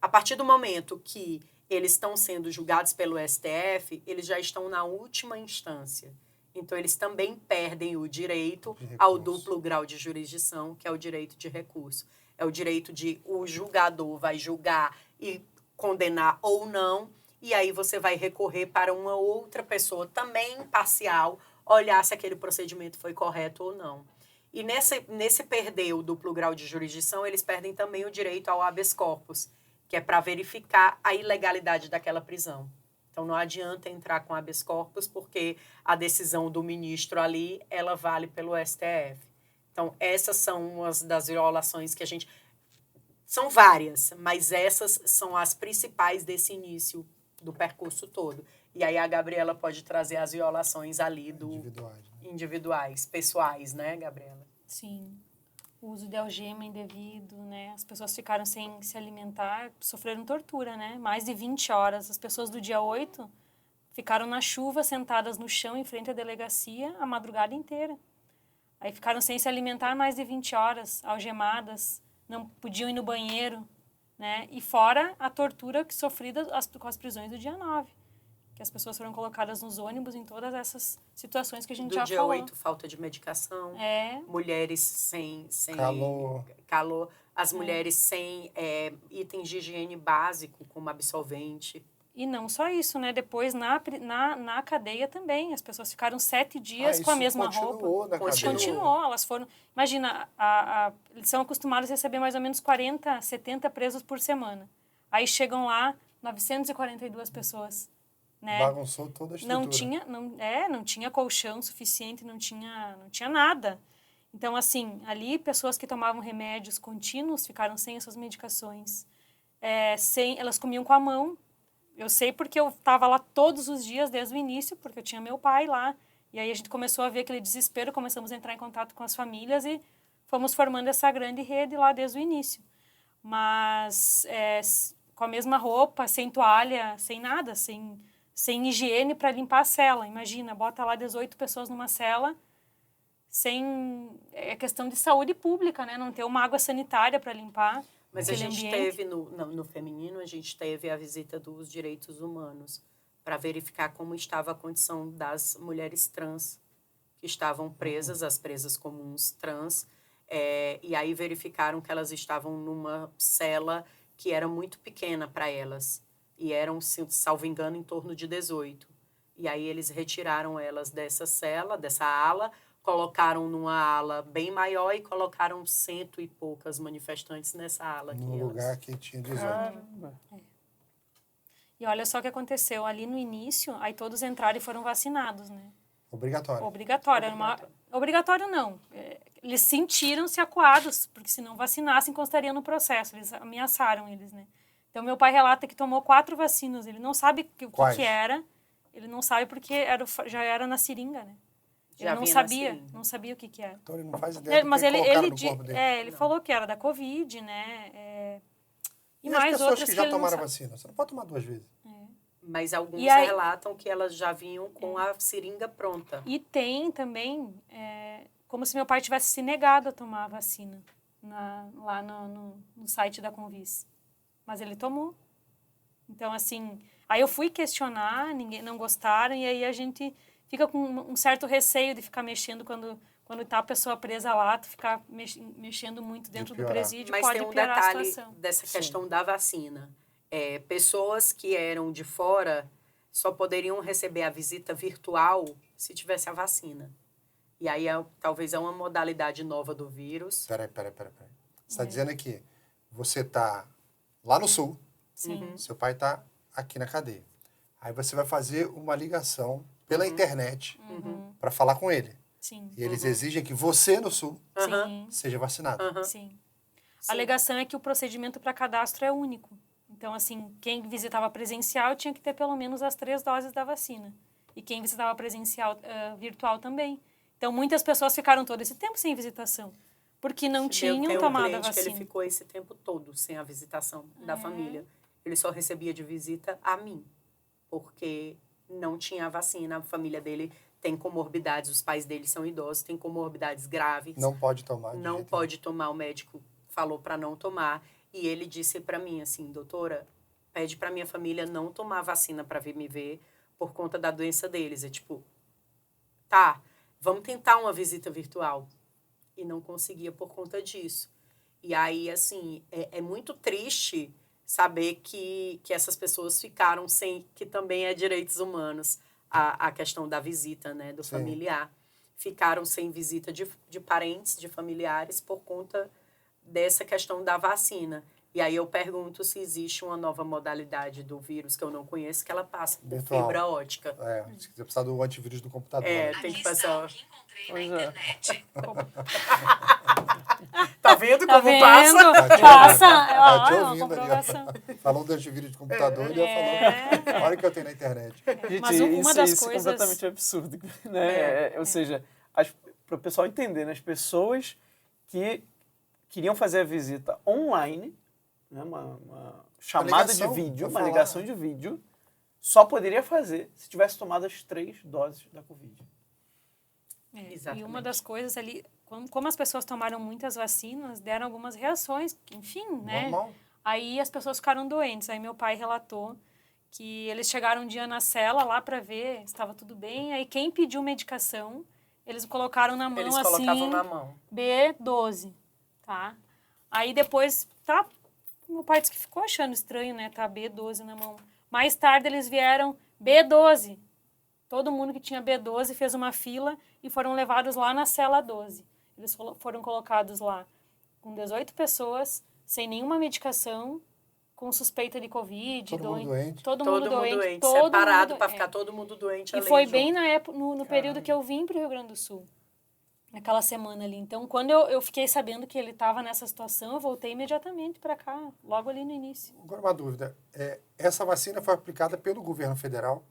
A partir do momento que eles estão sendo julgados pelo STF, eles já estão na última instância. Então, eles também perdem o direito ao duplo grau de jurisdição, que é o direito de recurso. É o direito de o julgador vai julgar e condenar ou não, e aí você vai recorrer para uma outra pessoa também imparcial, olhar se aquele procedimento foi correto ou não. E nesse perder o duplo grau de jurisdição, eles perdem também o direito ao habeas corpus, que é para verificar a ilegalidade daquela prisão. Então, não adianta entrar com habeas corpus, porque a decisão do ministro ali, ela vale pelo STF. Então, essas são umas das violações que a gente... São várias, mas essas são as principais desse início do percurso todo. E aí a Gabriela pode trazer as violações ali individuais, pessoais, né, Gabriela? Sim. O uso de algema indevido, né? As pessoas ficaram sem se alimentar, sofreram tortura, né? Mais de 20 horas. As pessoas do dia 8 ficaram na chuva, sentadas no chão, em frente à delegacia, a madrugada inteira. Aí ficaram sem se alimentar mais de 20 horas, algemadas, não podiam ir no banheiro, né? E fora a tortura sofrida com as prisões do dia 9. Que as pessoas foram colocadas nos ônibus em todas essas situações que a gente já falou. Do dia 8, falta de medicação. Mulheres sem calor. As mulheres sem itens de higiene básico, como absolvente. E não só isso, né? Depois, na cadeia também, as pessoas ficaram 7 dias com a mesma roupa. Continuou. Elas foram... Imagina, eles são acostumados a receber mais ou menos 40, 70 presos por semana. Aí chegam lá, 942 pessoas. Né? Bagunçou toda a estrutura. Não tinha colchão suficiente, não tinha nada. Então, assim, ali, pessoas que tomavam remédios contínuos ficaram sem as suas medicações. elas comiam com a mão. Eu sei porque eu estava lá todos os dias desde o início, porque eu tinha meu pai lá. E aí a gente começou a ver aquele desespero, começamos a entrar em contato com as famílias e fomos formando essa grande rede lá desde o início. Mas com a mesma roupa, sem toalha, sem nada, sem higiene para limpar a cela. Imagina, bota lá 18 pessoas numa cela, é questão de saúde pública, né? Não ter uma água sanitária para limpar. Mas a gente teve, no feminino, a gente teve a visita dos direitos humanos para verificar como estava a condição das mulheres trans que estavam presas, as presas comuns trans, e aí verificaram que elas estavam numa cela que era muito pequena para elas, e eram, salvo engano, em torno de 18. E aí eles retiraram elas dessa cela, dessa ala, colocaram numa ala bem maior e colocaram 100 e poucas manifestantes nessa ala. Num lugar que tinha 18. Caramba. E olha só o que aconteceu. Ali no início, aí todos entraram e foram vacinados, né? Obrigatório. Obrigatório. Obrigatório não. Eles sentiram-se acuados, porque se não vacinassem, constariam no processo. Eles ameaçaram eles, né? Então, meu pai relata que tomou 4 vacinas. Ele não sabe o que era. Ele não sabe porque já era na seringa, né? Ele não sabia o que era. Então, ele não faz ideia Mas do que colocaram no corpo dele. ele falou que era da Covid, né? E mais as pessoas outras que já ele não tomaram a sabe. vacina? Você não pode tomar 2 vezes. Mas alguns E aí- relatam que elas já vinham com a seringa pronta. E tem também, como se meu pai tivesse se negado a tomar a vacina lá no site da Convis. Mas ele tomou. Então, assim, aí eu fui questionar, não gostaram, e aí a gente fica com um certo receio de ficar mexendo quando tá a pessoa presa lá, tu ficar mexendo muito dentro do presídio, Mas pode tem um piorar a detalhe situação. dessa questão da vacina. Pessoas que eram de fora só poderiam receber a visita virtual se tivesse a vacina. E aí, talvez é uma modalidade nova do vírus. Peraí. Você está dizendo aqui, você está lá no sul, Sim. seu pai está aqui na cadeia. Aí você vai fazer uma ligação pela internet para falar com ele. Sim. E eles exigem que você, no sul, Sim. seja vacinado. Sim. A alegação é que o procedimento para cadastro é único. Então, assim, quem visitava presencial tinha que ter pelo menos as 3 doses da vacina. E quem visitava presencial, virtual também. Então, muitas pessoas ficaram todo esse tempo sem visitação, porque não tinham tomado a vacina. Que ele ficou esse tempo todo sem a visitação da família. Ele só recebia de visita a mim, porque não tinha a vacina. A família dele tem comorbidades, os pais dele são idosos, tem comorbidades graves. Não pode tomar. Não pode tomar, o médico falou para não tomar. E ele disse para mim assim, doutora, pede para minha família não tomar vacina para vir me ver por conta da doença deles. É tipo, tá, vamos tentar uma visita virtual. E não conseguia por conta disso. E aí, assim, é muito triste saber que essas pessoas ficaram sem, que também é direitos humanos, a questão da visita, né, do familiar. Ficaram sem visita de parentes, de familiares, por conta dessa questão da vacina. E aí eu pergunto se existe uma nova modalidade do vírus que eu não conheço, que ela passa por fibra ótica. Se quiser precisar do antivírus do computador. Tem que passar. Pois é. Tá vendo Tá como vendo? passa? Passa. Tá te Ó, ouvindo ali, comprovação. Falou do antivírus de computador e eu falou, olha o que eu tenho na internet. Gente, Mas uma das isso coisas- é completamente absurdo, né? Ou seja, para o pessoal entender, né? As pessoas que queriam fazer a visita online, né? Uma chamada ligação, de vídeo, vou uma falar. ligação de vídeo, só poderia fazer se tivesse tomado as 3 doses da Covid. E Exatamente. uma das coisas ali, como as pessoas tomaram muitas vacinas, deram algumas reações, enfim, né? Normal. Aí as pessoas ficaram doentes. Aí meu pai relatou que eles chegaram um dia na cela lá para ver se estava tudo bem. Aí quem pediu medicação, eles colocaram na mão Eles assim, colocavam na mão. B12, tá? Aí depois, meu pai disse que ficou achando estranho, né? Tá B12 na mão. Mais tarde eles vieram B12. Todo mundo que tinha B12 fez uma fila e foram levados lá na cela 12. Eles foram colocados lá com 18 pessoas, sem nenhuma medicação, com suspeita de Covid. Todo mundo doente. Todo mundo doente. Separado para ficar todo mundo doente E ali foi junto. bem na época, no período que eu vim para o Rio Grande do Sul. naquela semana ali. Então, quando eu fiquei sabendo que ele estava nessa situação, eu voltei imediatamente para cá, logo ali no início. Agora uma dúvida. Essa vacina foi aplicada pelo governo federal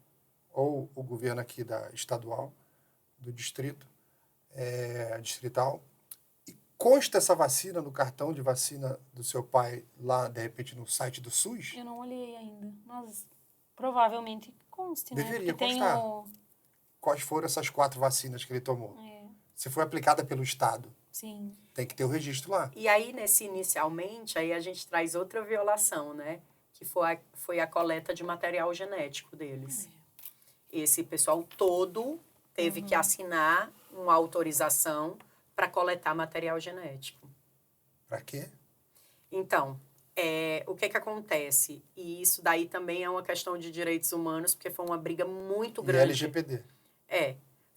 ou o governo aqui estadual, do distrito, distrital? E consta essa vacina no cartão de vacina do seu pai lá, de repente, no site do SUS? Eu não olhei ainda, mas provavelmente conste, né? Deveria Porque tem constar. Quais foram essas 4 vacinas que ele tomou? Se foi aplicada pelo Estado, Sim. tem que ter o registro lá. E aí, inicialmente, aí a gente traz outra violação, né? Que foi a coleta de material genético deles. Esse pessoal todo teve que assinar uma autorização para coletar material genético. Para quê? Então, o que acontece? E isso daí também é uma questão de direitos humanos, porque foi uma briga muito E grande. LGPD.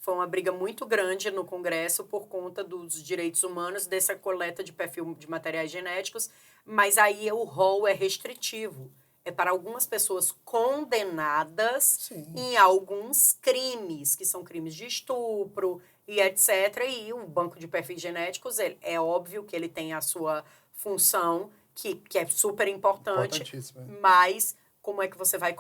Foi uma briga muito grande no Congresso por conta dos direitos humanos, dessa coleta de perfil de materiais genéticos, mas aí o rol é restritivo. É para algumas pessoas condenadas Sim. em alguns crimes, que são crimes de estupro e etc. E o banco de perfis genéticos, é óbvio que ele tem a sua função, que é super importante, Importantíssimo. mas como é que você vai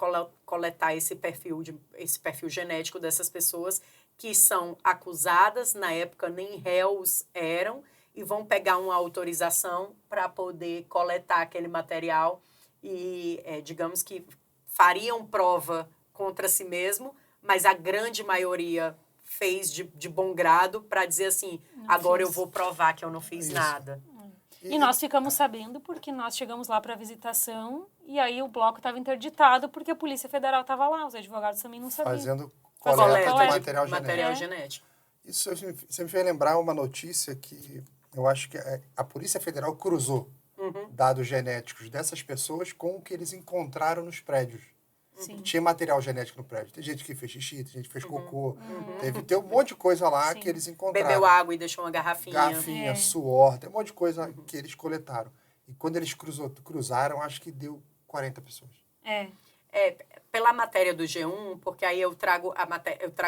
coletar esse perfil genético dessas pessoas que são acusadas, na época nem réus eram, e vão pegar uma autorização para poder coletar aquele material e, digamos que, fariam prova contra si mesmo, mas a grande maioria fez de bom grado para dizer assim, agora eu vou provar que eu não fiz nada. E nós ficamos sabendo porque nós chegamos lá para visitação e aí o bloco estava interditado porque a Polícia Federal estava lá, os advogados também não sabiam. Fazendo Coleta coleta de de material genético. genético. Isso você me fez lembrar uma notícia que eu acho que a Polícia Federal cruzou dados genéticos dessas pessoas com o que eles encontraram nos prédios. Sim. Tinha material genético no prédio. Tem gente que fez xixi, tem gente que fez cocô. Tem um monte de coisa lá que eles encontraram. Bebeu água e deixou uma garrafinha. Garrafinha, suor, tem um monte de coisa que eles coletaram. E quando eles cruzaram, acho que deu 40 pessoas. Pela matéria do G1, porque aí eu trago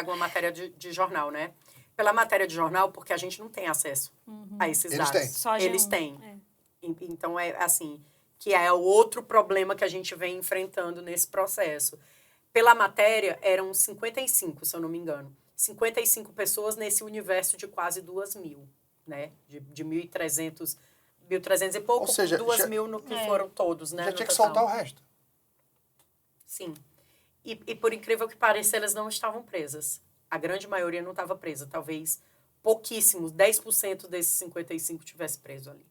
uma matéria de jornal, né? Pela matéria de jornal, porque a gente não tem acesso a esses Eles dados. têm. Só Eles G1. têm. Então, é assim, que é o outro problema que a gente vem enfrentando nesse processo. Pela matéria, eram 55, se eu não me engano. 55 pessoas nesse universo de quase 2.000, né? De 1.300 e pouco, Ou seja, 2.000 no que foram todos, né? Já no tinha que total. soltar o resto. Sim. E por incrível que pareça, elas não estavam presas. A grande maioria não estava presa. Talvez pouquíssimos, 10% desses 55 tivesse preso ali.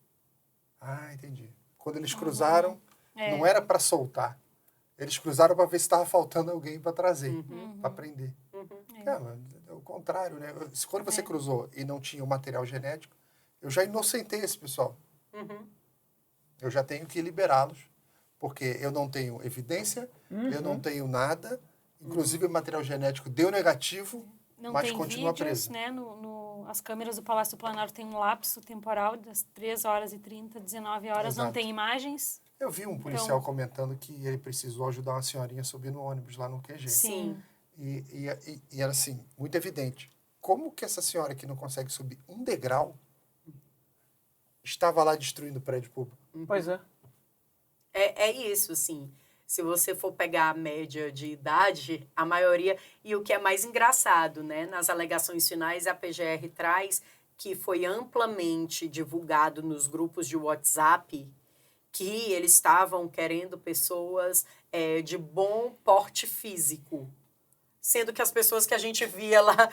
Ah, entendi. Quando eles cruzaram, não era para soltar. Eles cruzaram para ver se estava faltando alguém para trazer, para prender. Cara, é o contrário, né? Quando você cruzou e não tinha o material genético, eu já inocentei esse pessoal. Eu já tenho que liberá-los, porque eu não tenho evidência, eu não tenho nada. Inclusive, o material genético deu negativo, Não mas tem continua vídeos, preso. né? As câmeras do Palácio do Planalto tem um lapso temporal das 3h30, 19h, não Exato. tem imagens. Eu vi um policial comentando que ele precisou ajudar uma senhorinha a subir no ônibus lá no QG. Sim. E era assim, muito evidente. Como que essa senhora que não consegue subir um degrau estava lá destruindo o prédio público? Pois é. É isso, assim. Se você for pegar a média de idade, a maioria... E o que é mais engraçado, né? Nas alegações finais, a PGR traz que foi amplamente divulgado nos grupos de WhatsApp que eles estavam querendo pessoas de bom porte físico. Sendo que as pessoas que a gente via lá...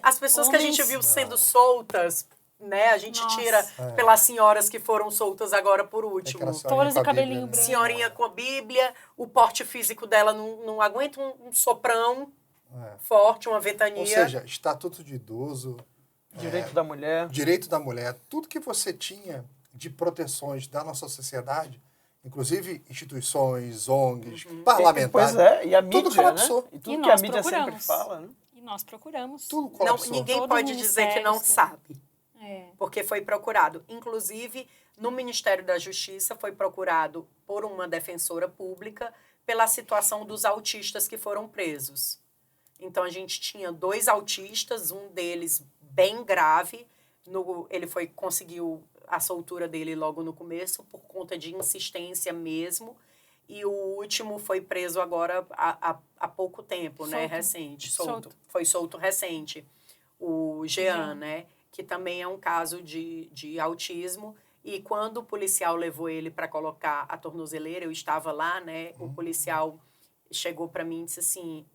As pessoas que a gente viu sendo soltas... Né? A gente tira pelas senhoras que foram soltas agora por último. Todas de cabelinho branco. Senhorinha com a Bíblia, o porte físico dela não aguenta um soprão forte, uma ventania. Ou seja, estatuto de idoso, Direito da mulher. direito da mulher, tudo que você tinha de proteções da nossa sociedade, inclusive instituições, ONGs, parlamentares, Pois é, e a mídia, tudo colapsou. né? E tudo E que a nós mídia sempre procuramos. fala, né? E nós procuramos. Tudo colapsou. Ninguém Todo pode o dizer que não ministério, sabe. É. Porque foi procurado. Inclusive, no Ministério da Justiça, foi procurado por uma defensora pública pela situação dos autistas que foram presos. Então, a gente tinha 2 autistas, um deles bem grave, Ele conseguiu a soltura dele logo no começo, por conta de insistência mesmo. E o último foi preso agora há pouco tempo, né? Recente. Solto. Foi solto recente. O Jean, né? Que também é um caso de autismo. E quando o policial levou ele para colocar a tornozeleira, eu estava lá, né? O policial chegou para mim e disse assim,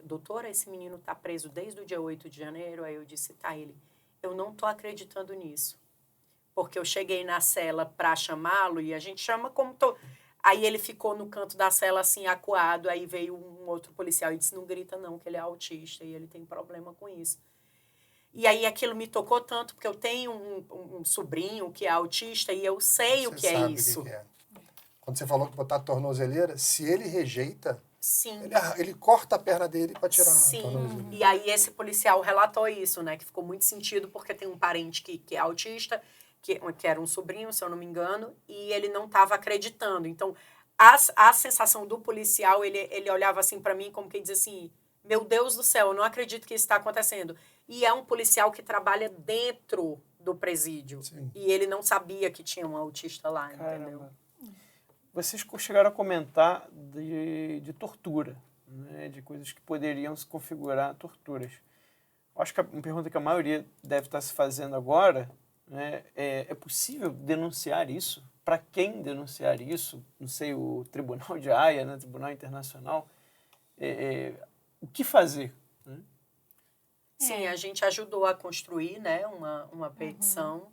doutora, esse menino está preso desde o dia 8 de janeiro? Aí eu disse, tá, ele, eu não estou acreditando nisso. Porque eu cheguei na cela para chamá-lo e a gente chama como... Aí ele ficou no canto da cela, assim, acuado. Aí veio um outro policial e disse, não grita não, que ele é autista e ele tem problema com isso. E aí aquilo me tocou tanto, porque eu tenho um sobrinho que é autista e eu sei o que é isso. Que é. Quando você falou que botar a tornozeleira, se ele rejeita, Sim. Ele corta a perna dele para tirar Sim. a tornozeleira. E aí esse policial relatou isso, né? Que ficou muito sentido, porque tem um parente que é autista, que era um sobrinho, se eu não me engano, e ele não estava acreditando. Então, a sensação do policial, ele olhava assim para mim como quem diz assim, meu Deus do céu, eu não acredito que isso está acontecendo. E é um policial que trabalha dentro do presídio. Sim. E ele não sabia que tinha um autista lá, Caramba. entendeu? Vocês chegaram a comentar de tortura, né? De coisas que poderiam se configurar torturas. Acho que uma pergunta que a maioria deve estar se fazendo agora, né, é possível denunciar isso? Para quem denunciar isso? Não sei, o Tribunal de Haia, né, Tribunal Internacional. O que fazer? Né? Sim, a gente ajudou a construir, né, uma petição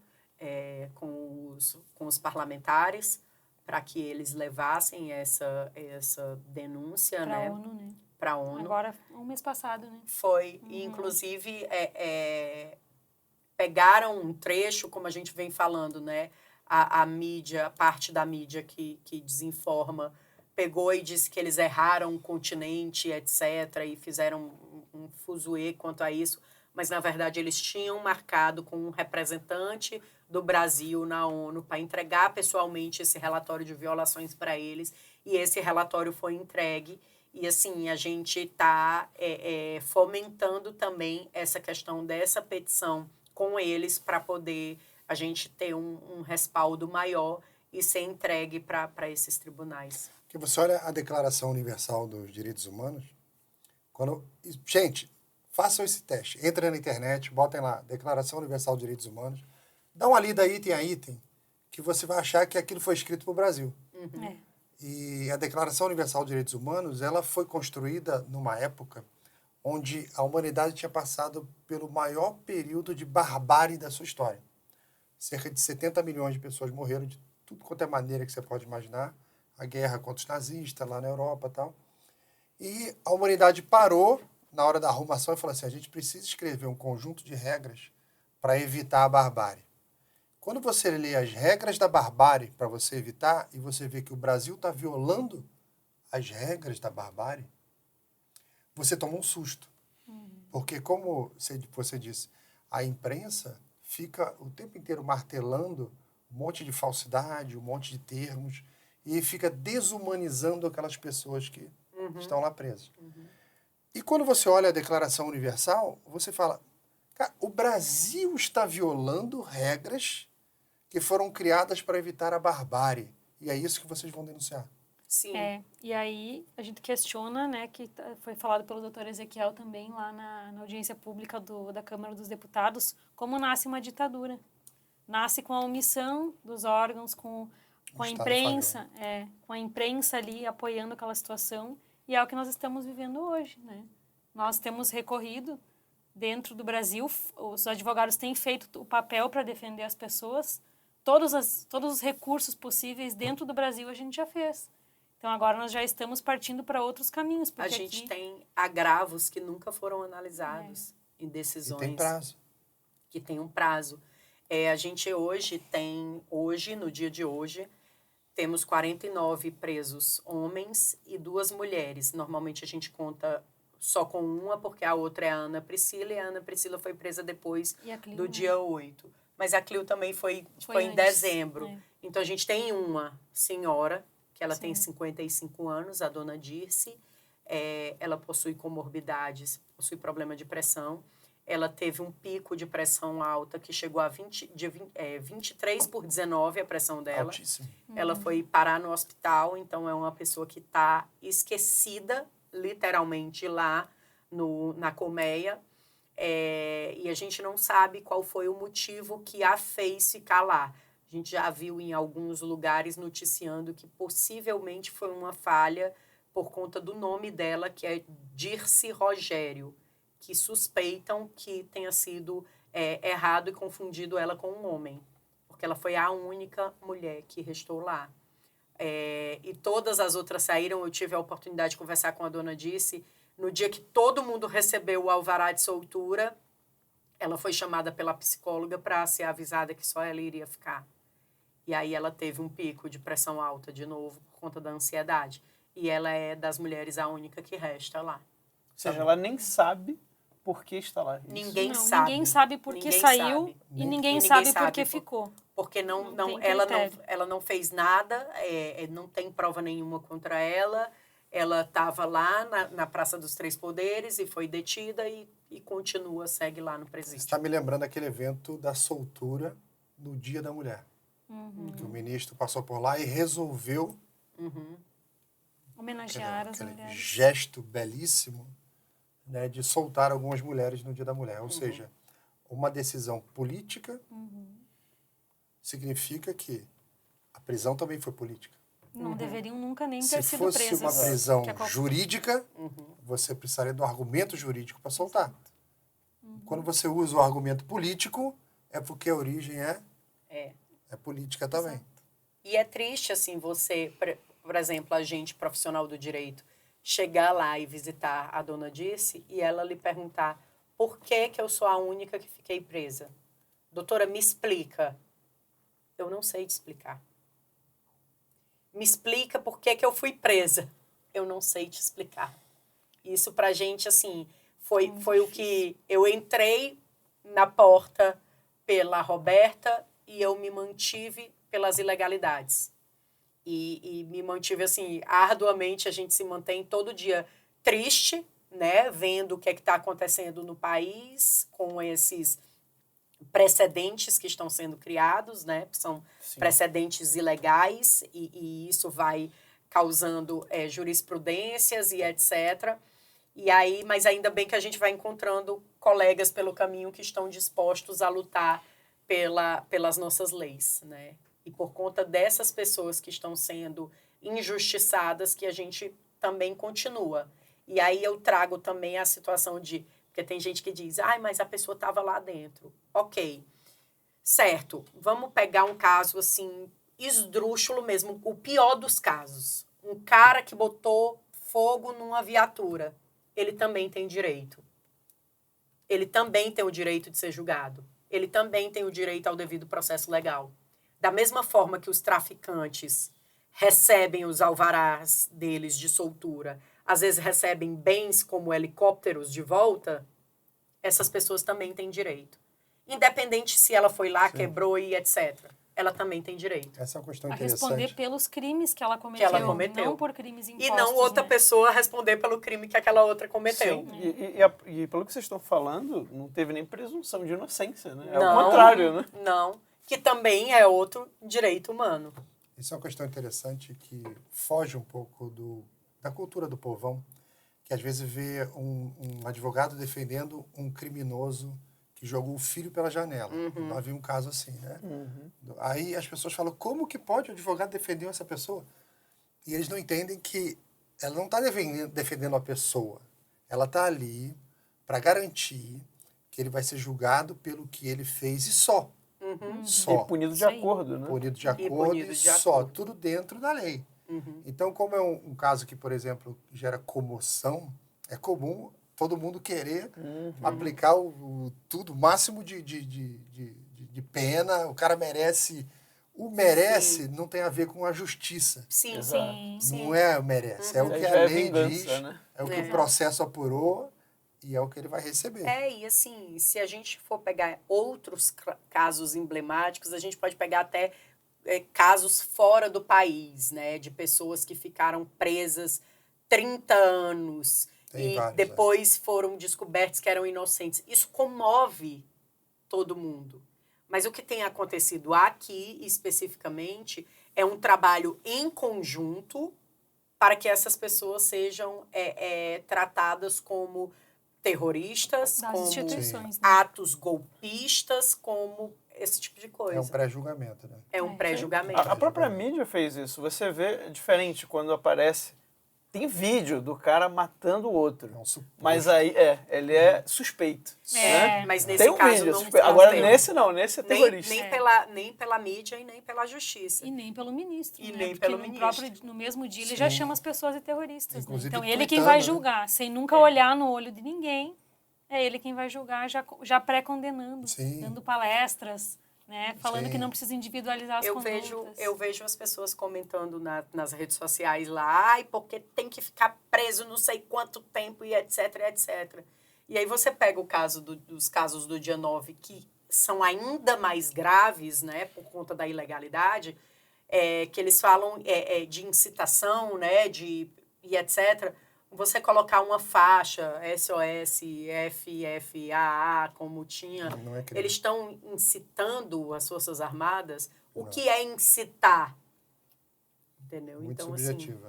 com os parlamentares para que eles levassem essa denúncia, Para né? a ONU, né? Para a ONU. Agora, um mês passado, né? Foi. E, inclusive, pegaram um trecho, como a gente vem falando, né? A mídia, a parte da mídia que desinforma, pegou e disse que eles erraram o continente, etc., e fizeram um fuzuê quanto a isso, mas, na verdade, eles tinham marcado com um representante do Brasil na ONU para entregar pessoalmente esse relatório de violações para eles, e esse relatório foi entregue. E, assim, a gente está fomentando também essa questão dessa petição com eles para poder a gente ter um respaldo maior e ser entregue para esses tribunais. Porque você olha a Declaração Universal dos Direitos Humanos, gente, façam esse teste. Entrem na internet, botem lá, Declaração Universal dos Direitos Humanos, dá uma lida item a item, que você vai achar que aquilo foi escrito para o Brasil. E a Declaração Universal dos Direitos Humanos, ela foi construída numa época onde a humanidade tinha passado pelo maior período de barbárie da sua história. Cerca de 70 milhões de pessoas morreram de tudo quanto é maneira que você pode imaginar. A guerra contra os nazistas lá na Europa e tal. E a humanidade parou na hora da arrumação e falou assim, a gente precisa escrever um conjunto de regras para evitar a barbárie. Quando você lê as regras da barbárie para você evitar, e você vê que o Brasil está violando as regras da barbárie, você toma um susto. Porque, como você disse, a imprensa fica o tempo inteiro martelando um monte de falsidade, um monte de termos, e fica desumanizando aquelas pessoas que estão lá presas. E quando você olha a Declaração Universal, você fala, cara, o Brasil está violando regras que foram criadas para evitar a barbárie. E é isso que vocês vão denunciar. Sim. E aí a gente questiona, né, que foi falado pelo doutor Ezequiel também lá na audiência pública da Câmara dos Deputados, como nasce uma ditadura. Nasce com a omissão dos órgãos, com a imprensa, com a imprensa ali apoiando aquela situação, e é o que nós estamos vivendo hoje, né? Nós temos recorrido dentro do Brasil, os advogados têm feito o papel para defender as pessoas, todos os recursos possíveis dentro do Brasil a gente já fez. Então, agora nós já estamos partindo para outros caminhos. Porque a gente tem agravos que nunca foram analisados em decisões. E tem prazo. Que tem um prazo. A gente no dia de hoje, temos 49 presos homens e 2 mulheres. Normalmente a gente conta só com uma, porque a outra é a Ana Priscila, e a Ana Priscila foi presa depois do dia 8. Mas a Clio também foi em dezembro. Então, a gente tem uma senhora, que ela tem 55 anos, a dona Dirce. Ela possui comorbidades, possui problema de pressão. ela teve um pico de pressão alta que chegou a 23/19 a pressão dela. Altíssimo. Ela foi parar no hospital, então é uma pessoa que está esquecida, literalmente, lá na colmeia. E a gente não sabe qual foi o motivo que a fez ficar lá. A gente já viu em alguns lugares noticiando que possivelmente foi uma falha por conta do nome dela, que é Dirce Rogério, que suspeitam que tenha sido errado e confundido ela com um homem, porque ela foi a única mulher que restou lá. E todas as outras saíram. Eu tive a oportunidade de conversar com a dona Dirce. No dia que todo mundo recebeu o alvará de soltura, ela foi chamada pela psicóloga para ser avisada que só ela iria ficar. E aí ela teve um pico de pressão alta de novo por conta da ansiedade. E ela é das mulheres a única que resta lá. Ou seja, ela nem sabe por que está lá. Isso. Ninguém Não, sabe. ninguém sabe por que Ninguém saiu sabe. e ninguém sabe por que por- ficou. Porque Não tem ela critério. não fez nada, não tem prova nenhuma contra ela. Ela estava lá na Praça dos Três Poderes e foi detida e continua, segue lá no Você presídio. está me lembrando aquele evento da soltura no Dia da Mulher. Que o ministro passou por lá e resolveu Homenagear as aquele mulheres. gesto belíssimo, né, de soltar algumas mulheres no Dia da Mulher. Ou seja, uma decisão política significa que a prisão também foi política. Não deveriam nunca nem Se ter sido fosse presas. uma prisão que é qual- jurídica, você precisaria do argumento jurídico para soltar. Quando você usa o argumento político, é porque a origem é política também. E é triste, assim, você, por exemplo, a gente profissional do direito, chegar lá e visitar a dona Dirce e ela lhe perguntar por que eu sou a única que fiquei presa. Doutora, me explica. Eu não sei te explicar. Me explica por que eu fui presa. Eu não sei te explicar. Isso pra gente, assim, foi o que... Eu entrei na porta pela Roberta e eu me mantive pelas ilegalidades. E me mantive, assim, arduamente. A gente se mantém todo dia triste, né? Vendo o que é que está acontecendo no país com esses precedentes que estão sendo criados, né? São precedentes ilegais e isso vai causando jurisprudências e etc. E aí, mas ainda bem que a gente vai encontrando colegas pelo caminho que estão dispostos a lutar pelas nossas leis, né? E por conta dessas pessoas que estão sendo injustiçadas que a gente também continua. E aí eu trago também a situação de... Porque tem gente que diz, mas a pessoa estava lá dentro. Ok. Certo. Vamos pegar um caso, assim, esdrúxulo mesmo, o pior dos casos. Um cara que botou fogo numa viatura. Ele também tem direito. Ele também tem o direito de ser julgado. Ele também tem o direito ao devido processo legal. Da mesma forma que os traficantes recebem os alvarás deles de soltura, às vezes recebem bens como helicópteros de volta, essas pessoas também têm direito. Independente se ela foi lá, quebrou e etc. Ela também tem direito. Essa é uma questão A interessante. responder pelos crimes que ela cometeu. Não por crimes impostos. E não outra né? pessoa responder pelo crime que aquela outra cometeu. Sim, e pelo que vocês estão falando, não teve nem presunção de inocência, né? É Não, o contrário, né? Não, que também é outro direito humano. Isso é uma questão interessante que foge um pouco da cultura do povão, que às vezes vê um advogado defendendo um criminoso que jogou o filho pela janela. Havia um caso assim, né? Aí as pessoas falam, como que pode o advogado defender essa pessoa? E eles não entendem que ela não está defendendo a pessoa. Ela está ali para garantir que ele vai ser julgado pelo que ele fez e só. Só. E punido de Isso aí. acordo, né? Punido de acordo punido e de só. acordo. Tudo dentro da lei. Então, como é um caso que, por exemplo, gera comoção, é comum todo mundo querer aplicar o máximo de pena. O cara merece. O merece não tem a ver com a justiça. Sim, Exato. sim. Não é o merece. É o que Já a é lei vingança, diz, né? é o que o processo apurou e é o que ele vai receber. E assim, se a gente for pegar outros casos emblemáticos, a gente pode pegar até casos fora do país, né? De pessoas que ficaram presas 30 anos Tem e vários, depois foram descobertos que eram inocentes. Isso comove todo mundo. Mas o que tem acontecido aqui, especificamente, é um trabalho em conjunto para que essas pessoas sejam tratadas como terroristas, Das como instituições, né? atos golpistas, como esse tipo de coisa. É um pré-julgamento, né? É um É. pré-julgamento. A própria mídia fez isso. Você vê diferente quando aparece. Tem vídeo do cara matando o outro. É um suposto. Mas aí, ele é suspeito. Né? Mas nesse Tem um caso vídeo, não suspeito. Agora, teve. nesse não, nesse é terrorista. Nem pela mídia e nem pela justiça. E nem pelo ministro. E né? nem Porque pelo no ministro. no mesmo dia ele Sim. já chama as pessoas de terroristas. Né? Inclusive Então ele quem tuitando, vai né? julgar, sem nunca olhar no olho de ninguém, é ele quem vai julgar, já pré-condenando, Sim. dando palestras, né? Falando Sim. que não precisa individualizar as condutas. Eu vejo as pessoas comentando nas redes sociais lá, ai, porque tem que ficar preso não sei quanto tempo e etc, etc. E aí você pega o caso dos casos do dia 9, que são ainda mais graves, né, por conta da ilegalidade, que eles falam de incitação, né, e etc. Você colocar uma faixa SOS, FFAA, como tinha, Não é crime. eles estão incitando as Forças Armadas. O que é incitar? Entendeu? Muito Então, subjetivo,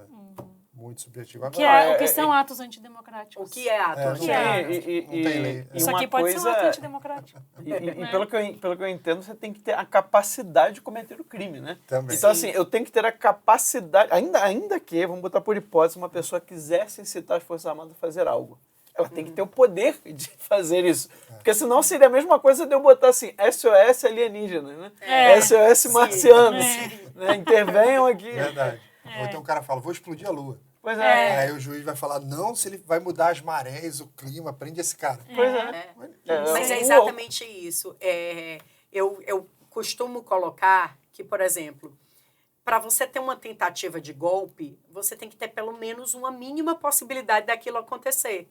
Muito subjetivo. Que Agora, o que são atos antidemocráticos. o que é ato? não que é? não tem lei. E Isso uma aqui pode ser um ato coisa- antidemocrático. E pelo que eu entendo, você tem que ter a capacidade de cometer o crime, né? Também. Então, Sim. assim, eu tenho que ter a capacidade, ainda que, vamos botar por hipótese, uma pessoa quisesse incitar as Forças Armadas a fazer algo. Ela tem que ter o poder de fazer isso. Porque senão seria a mesma coisa de eu botar assim, SOS alienígena, né? SOS marcianos. Né? Intervenham aqui. Verdade. Ou então o cara fala, vou explodir a lua. Pois é. Aí o juiz vai falar, não, se ele vai mudar as marés, o clima, prende esse cara. Pois é. Mas é exatamente isso. Eu costumo colocar que, por exemplo, para você ter uma tentativa de golpe, você tem que ter pelo menos uma mínima possibilidade daquilo acontecer.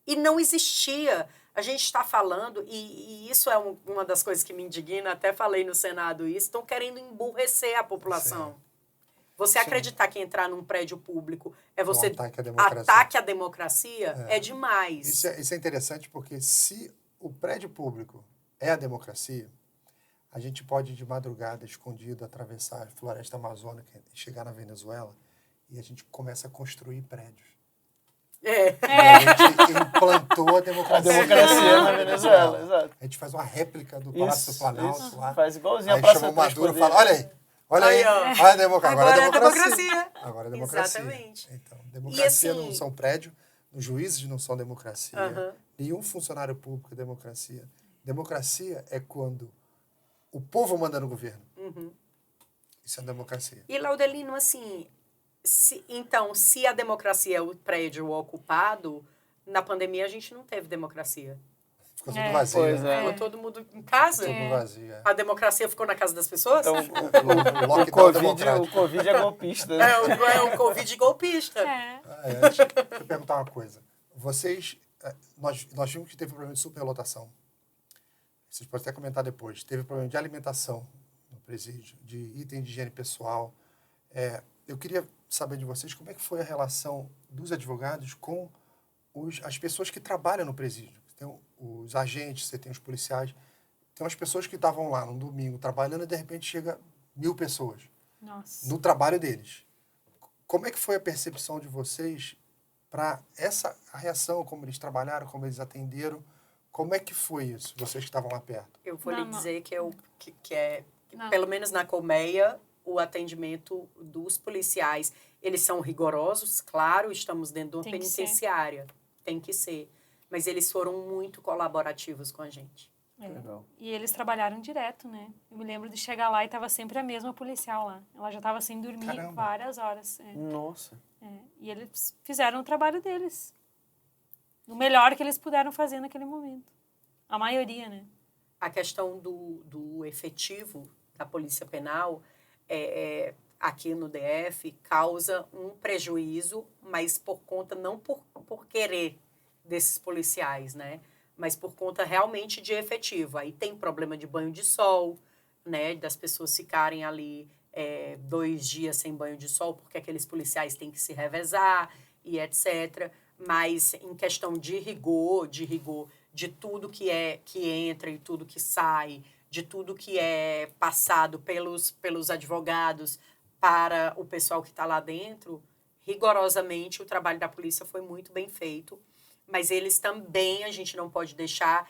E não existia. A gente está falando, e isso é uma das coisas que me indigna, até falei no Senado isso, estão querendo emburrecer a população. Sim. Você acreditar que entrar num prédio público é você ataque à democracia. ataque à democracia é demais. Isso é interessante porque se o prédio público é a democracia, a gente pode de madrugada, escondido, atravessar a floresta amazônica e chegar na Venezuela e a gente começa a construir prédios. E a gente implantou a A democracia. democracia na Venezuela, exato. A gente faz uma réplica do Palácio do Planalto lá. Faz igualzinho Aí a Praça chama o Três Maduro e Poderes. fala, olha aí, Aí, ó. olha a democracia. Agora é democracia. Agora é democracia. Exatamente. Então, democracia assim- não são prédios, os juízes não são democracia, Aham. nenhum funcionário público é democracia. Democracia é quando o povo manda no governo. Isso é democracia. E, Laudelino, assim, se a democracia é o prédio ocupado, na pandemia a gente não teve democracia. Ficou tudo vazio. Pois né? é. Ficou todo mundo em casa. Tudo vazio. A democracia ficou na casa das pessoas? Então, O o lockdown Covid, democrático. o Covid é golpista. Né? É o Covid golpista. Deixa eu perguntar uma coisa. Nós vimos que teve problema de superlotação. Vocês podem até comentar depois. Teve problema de alimentação no presídio, de item de higiene pessoal. Eu queria saber de vocês como é que foi a relação dos advogados com as pessoas que trabalham no presídio. Tem os agentes, você tem os policiais. Tem umas pessoas que estavam lá no domingo trabalhando e de repente chega 1.000 pessoas Nossa. no trabalho deles. Como é que foi a percepção de vocês para a reação, como eles trabalharam, como eles atenderam? Como é que foi isso, vocês que estavam lá perto? Eu vou Não, lhe não. dizer que é, Não. pelo menos na colmeia, o atendimento dos policiais, eles são rigorosos, claro, estamos dentro de uma Tem que ser. penitenciária, tem que ser. Mas eles foram muito colaborativos com a gente. Legal. E eles trabalharam direto, né? Eu me lembro de chegar lá e estava sempre a mesma policial lá. Ela já estava sem dormir Caramba. várias horas. Nossa. E eles fizeram o trabalho deles. O melhor que eles puderam fazer naquele momento. A maioria, né? A questão do efetivo da Polícia Penal, aqui no DF, causa um prejuízo, mas por conta, não por querer desses policiais, né? Mas por conta realmente de efetivo. Aí tem problema de banho de sol, né? Das pessoas ficarem ali 2 dias sem banho de sol, porque aqueles policiais têm que se revezar e etc. Mas em questão de rigor de tudo que entra e tudo que sai, de tudo que é passado pelos advogados para o pessoal que está lá dentro, rigorosamente o trabalho da polícia foi muito bem feito. Mas eles também, a gente não pode deixar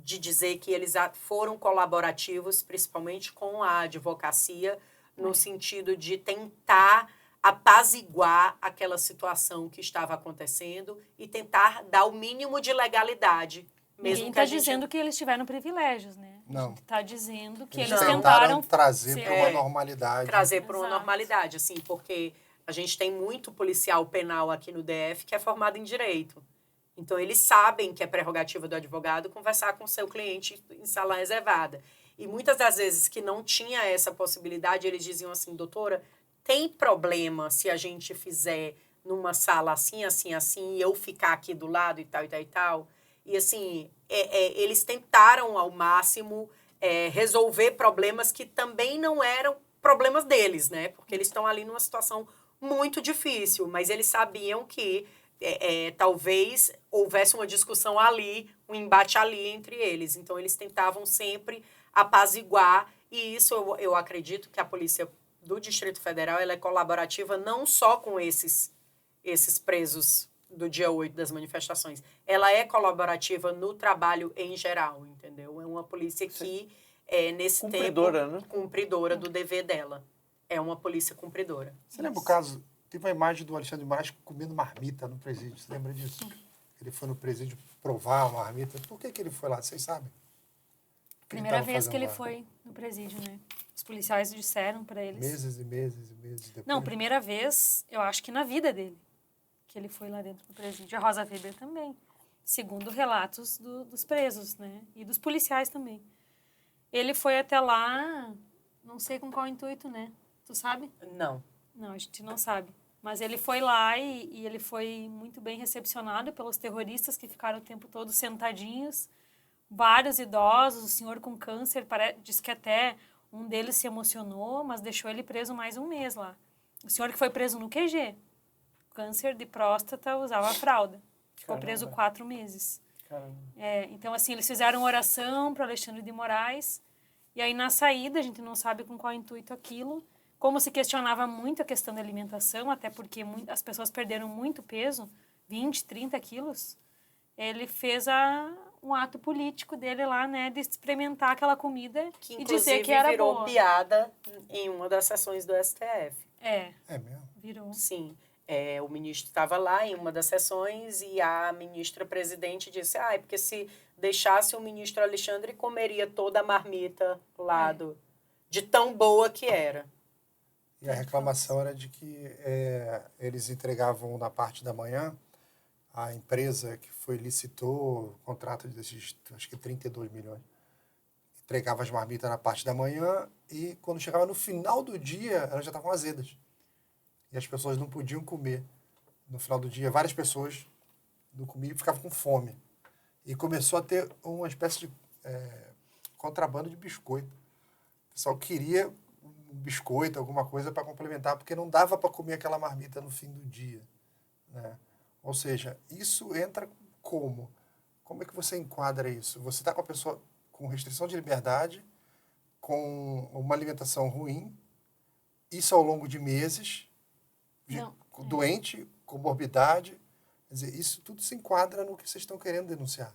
de dizer que eles foram colaborativos, principalmente com a advocacia, no sentido de tentar apaziguar aquela situação que estava acontecendo e tentar dar o mínimo de legalidade. Ninguém está dizendo que eles tiveram privilégios, né? Não. A gente está dizendo que Eles eles tentaram tentaram trazer para uma normalidade. Trazer para uma Exato. normalidade, assim, porque a gente tem muito policial penal aqui no DF que é formado em direito. Então, eles sabem que é prerrogativa do advogado conversar com o seu cliente em sala reservada. E muitas das vezes que não tinha essa possibilidade, eles diziam assim, doutora, tem problema se a gente fizer numa sala assim, assim, assim, e eu ficar aqui do lado e tal, e tal, e tal? E, assim, eles tentaram ao máximo resolver problemas que também não eram problemas deles, né? Porque eles estão ali numa situação muito difícil, mas eles sabiam que talvez houvesse uma discussão ali, um embate ali entre eles. Então, eles tentavam sempre apaziguar, e isso eu acredito que a polícia do Distrito Federal ela é colaborativa não só com esses presos do dia 8 das manifestações. Ela é colaborativa no trabalho em geral, entendeu? É uma polícia que, nesse Cumpridora, tempo, né? cumpridora do dever dela. É uma polícia cumpridora. Você lembra o caso? Teve uma imagem do Alexandre de Moraes comendo marmita no presídio. Você lembra disso? Ele foi no presídio provar uma marmita. Por que ele foi lá? Vocês sabem? Primeira vez que ele foi no presídio, né? Os policiais disseram para eles. Meses e meses e meses depois. Não, primeira vez, eu acho que na vida dele, que ele foi lá dentro do presídio. A Rosa Weber também, segundo relatos dos presos, né? E dos policiais também. Ele foi até lá, não sei com qual intuito, né? Tu sabe? Não. Não, a gente não sabe. Mas ele foi lá e ele foi muito bem recepcionado pelos terroristas que ficaram o tempo todo sentadinhos. Vários idosos, o senhor com câncer, diz que até um deles se emocionou, mas deixou ele preso mais um mês lá. O senhor que foi preso no QG, câncer de próstata, usava fralda. Ficou preso 4 meses. Caramba. Então, assim, eles fizeram oração para Alexandre de Moraes. E aí, na saída, a gente não sabe com qual intuito aquilo. Como se questionava muito a questão da alimentação, até porque as pessoas perderam muito peso, 20, 30 quilos, ele fez um ato político dele lá, né, de experimentar aquela comida Que, e dizer que era virou boa. piada em uma das sessões do STF. É mesmo? Virou. Sim. O ministro estava lá em uma das sessões e a ministra-presidente disse, porque se deixasse o ministro Alexandre, comeria toda a marmita lá de tão boa que era. E a reclamação era de que eles entregavam na parte da manhã, a empresa que licitou o contrato desses, acho que 32 milhões, entregava as marmitas na parte da manhã e quando chegava no final do dia, elas já estavam azedas. E as pessoas não podiam comer. No final do dia, várias pessoas não comiam e ficavam com fome. E começou a ter uma espécie de contrabando de biscoito. O pessoal queria um biscoito, alguma coisa para complementar, porque não dava para comer aquela marmita no fim do dia, né? Ou seja, isso entra como? Como é que você enquadra isso? Você está com a pessoa com restrição de liberdade, com uma alimentação ruim, isso ao longo de meses, doente, comorbidade, quer dizer, isso tudo se enquadra no que vocês estão querendo denunciar.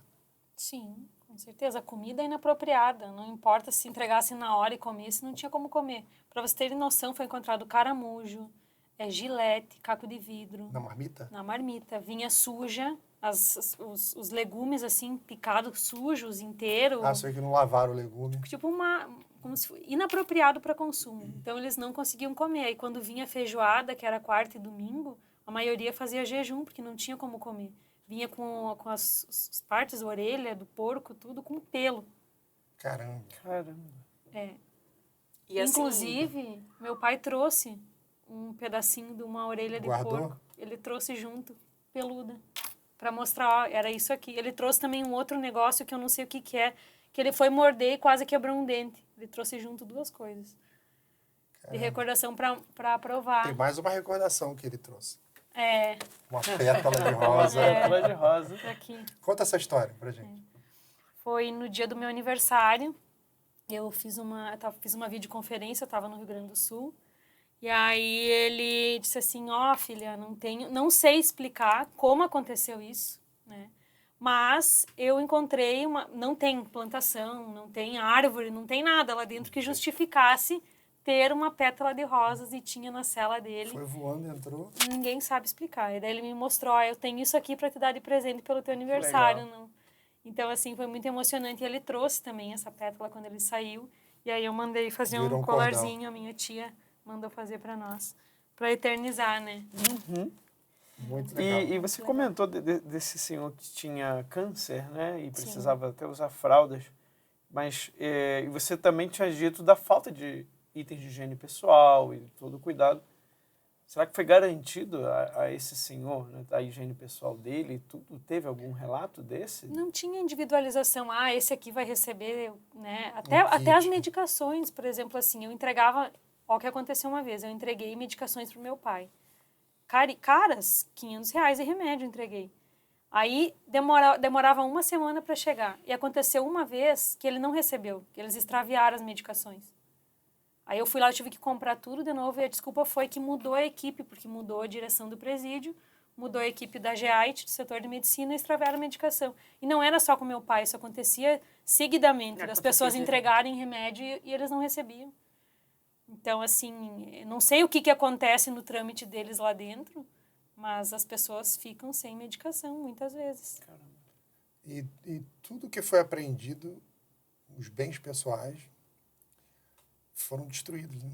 Sim, com certeza. A comida é inapropriada. Não importa se entregasse na hora e comesse, não tinha como comer. Para vocês terem noção, foi encontrado caramujo, gilete, caco de vidro. Na marmita? Na marmita. Vinha suja, os legumes assim, picados, sujos, inteiros. Sei que não lavaram o legume. Tipo como se fosse inapropriado para consumo. Então, eles não conseguiam comer. Aí, quando vinha feijoada, que era quarta e domingo, a maioria fazia jejum, porque não tinha como comer. Vinha com as partes da orelha, do porco, tudo com pelo. Caramba. E inclusive, meu pai trouxe um pedacinho de uma orelha de porco. Ele trouxe junto, peluda, para mostrar, era isso aqui. Ele trouxe também um outro negócio que eu não sei o que é, que ele foi morder e quase quebrou um dente. Ele trouxe junto 2 coisas. Caramba. De recordação para provar. Tem mais uma recordação que ele trouxe. É, Uma pétala de Uma rosa. pétala de rosa. aqui. Conta essa história pra gente. Foi no dia do meu aniversário. Eu fiz uma videoconferência, eu estava no Rio Grande do Sul. E aí ele disse assim, filha, não sei explicar como aconteceu isso, né? Mas eu encontrei não tem plantação, não tem árvore, não tem nada lá dentro que justificasse ter uma pétala de rosas e tinha na cela dele. Foi voando, entrou. Ninguém sabe explicar. E daí ele me mostrou, eu tenho isso aqui para te dar de presente pelo teu aniversário. Legal. Não. Então, assim, foi muito emocionante. E ele trouxe também essa pétala quando ele saiu. E aí eu mandei fazer Virou um um colarzinho, a minha tia mandou fazer para nós, para eternizar, né? Muito legal. E você comentou desse senhor que tinha câncer, né? E precisava até usar fraldas. Mas e você também tinha dito da falta de itens de higiene pessoal e todo o cuidado. Será que foi garantido a esse senhor, né, a higiene pessoal dele? Tudo, teve algum relato desse? Não tinha individualização. Esse aqui vai receber, né? Um Até as kit. medicações, por exemplo, assim, eu entregava... Olha o que aconteceu uma vez. Eu entreguei medicações para o meu pai. Caras, R$500 de remédio eu entreguei. Aí demorava uma semana para chegar. E aconteceu uma vez que ele não recebeu, que eles extraviaram as medicações. Aí eu fui lá, eu tive que comprar tudo de novo e a desculpa foi que mudou a equipe, porque mudou a direção do presídio, mudou a equipe da GEAIT, do setor de medicina, e extraviaram a medicação. E não era só com meu pai, isso acontecia seguidamente, das pessoas entregarem remédio e eles não recebiam. Então, assim, não sei o que acontece no trâmite deles lá dentro, mas as pessoas ficam sem medicação, muitas vezes. Caramba. E tudo que foi apreendido, os bens pessoais, foram destruídos, né?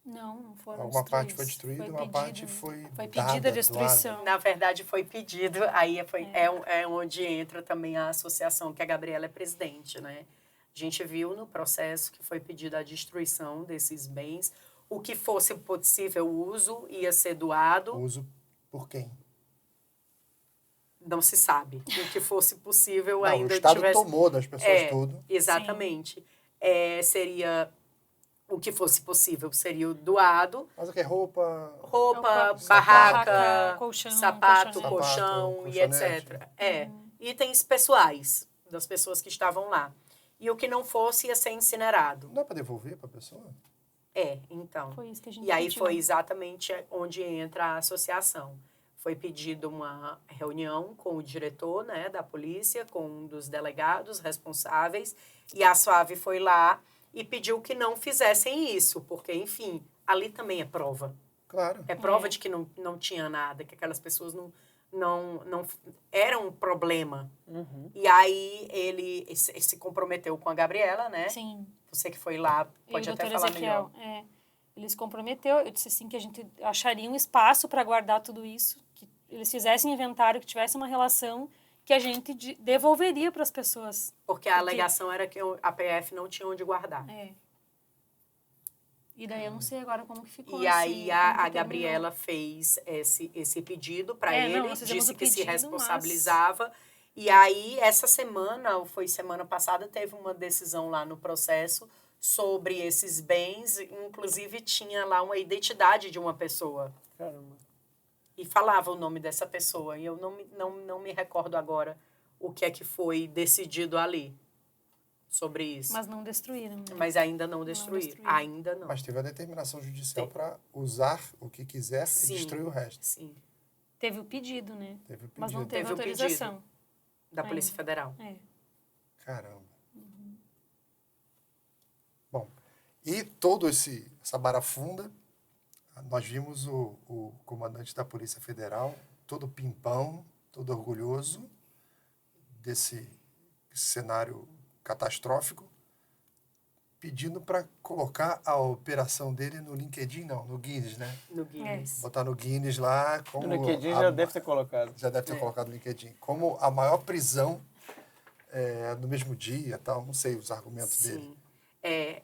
Não foram Alguma parte destruídos. foi destruída, uma pedido, parte foi Foi dada, pedida a destruição. doada. Na verdade, foi pedido, aí é onde entra também a associação que a Gabriela é presidente, né? A gente viu no processo que foi pedida a destruição desses bens. O que fosse possível uso ia ser doado. Uso por quem? Não se sabe. O que fosse possível Não, ainda o Estado tivesse... tomou das pessoas tudo. Exatamente. Seria... O que fosse possível seria o doado. Mas o que é roupa? Roupa, Sapato, barraca, colchão, sapato, colchonete. colchão e colchonete. etc. Itens pessoais das pessoas que estavam lá. E o que não fosse ia ser incinerado. Não dá para devolver para a pessoa? Então. Foi isso que a gente E aí pediu. foi exatamente onde entra a associação. Foi pedido uma reunião com o diretor, né, da polícia, com um dos delegados responsáveis, e a SUAVE foi lá e pediu que não fizessem isso, porque, enfim, ali também é prova. Claro. É prova de que não tinha nada, que aquelas pessoas não eram um problema. E aí ele se comprometeu com a Gabriela, né? Sim. Você que foi lá, pode E o até Dr. falar Ezequiel, melhor. ele se comprometeu, eu disse assim que a gente acharia um espaço para guardar tudo isso, que eles fizessem inventário, que tivesse uma relação que a gente devolveria para as pessoas. Porque a alegação era que a PF não tinha onde guardar. E daí eu não sei agora como que ficou. E assim, aí a Gabriela fez esse pedido para ele, nós fizemos disse o que se pedido, responsabilizava. E aí, essa semana, ou foi semana passada, teve uma decisão lá no processo sobre esses bens. Inclusive, tinha lá uma identidade de uma pessoa. Caramba. E falava o nome dessa pessoa. E eu não me recordo agora o que é que foi decidido ali sobre isso. Mas não destruíram. Né? Mas ainda não destruíram. destruíram. Ainda não. Mas teve a determinação judicial Sim. para usar o que quiser Sim. e destruir o resto. Sim, Teve o pedido, né? Teve o pedido. Mas não teve Teve o pedido. autorização. da Polícia Federal. Caramba. Bom, e todo essa barafunda, nós vimos o comandante da Polícia Federal, todo pimpão, todo orgulhoso desse cenário catastrófico, pedindo para colocar a operação dele no LinkedIn, não, no Guinness, né? No Guinness. Botar no Guinness lá como... No LinkedIn já deve ter colocado. Já deve ter colocado no LinkedIn. Como a maior prisão no mesmo dia, tal, não sei os argumentos dele.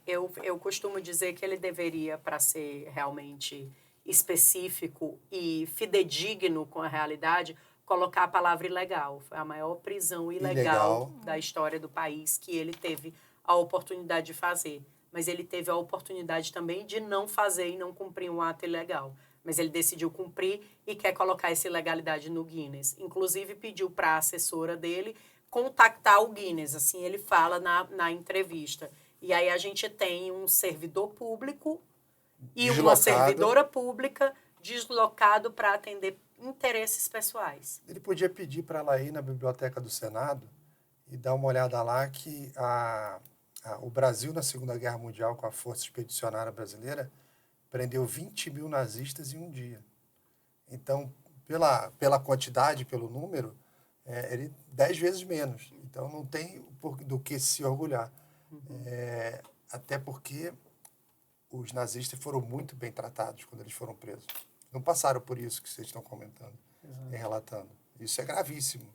Eu costumo dizer que ele deveria, para ser realmente específico e fidedigno com a realidade, colocar a palavra ilegal. Foi a maior prisão ilegal da história do país que ele teve a oportunidade de fazer. Mas ele teve a oportunidade também de não fazer e não cumprir um ato ilegal. mas ele decidiu cumprir e quer colocar essa ilegalidade no Guinness. Inclusive, pediu para a assessora dele contactar o Guinness, assim ele fala na entrevista. E aí a gente tem um servidor público e uma servidora pública deslocado para atender interesses pessoais. Ele podia pedir para ela ir na Biblioteca do Senado e dar uma olhada lá que o Brasil, na Segunda Guerra Mundial, com a Força Expedicionária Brasileira, prendeu 20 mil nazistas em um dia. Então, pela quantidade, pelo número, ele 10 vezes menos. Então, não tem do que se orgulhar. Até porque os nazistas foram muito bem tratados quando eles foram presos. Não passaram por isso que vocês estão comentando e relatando. Isso é gravíssimo.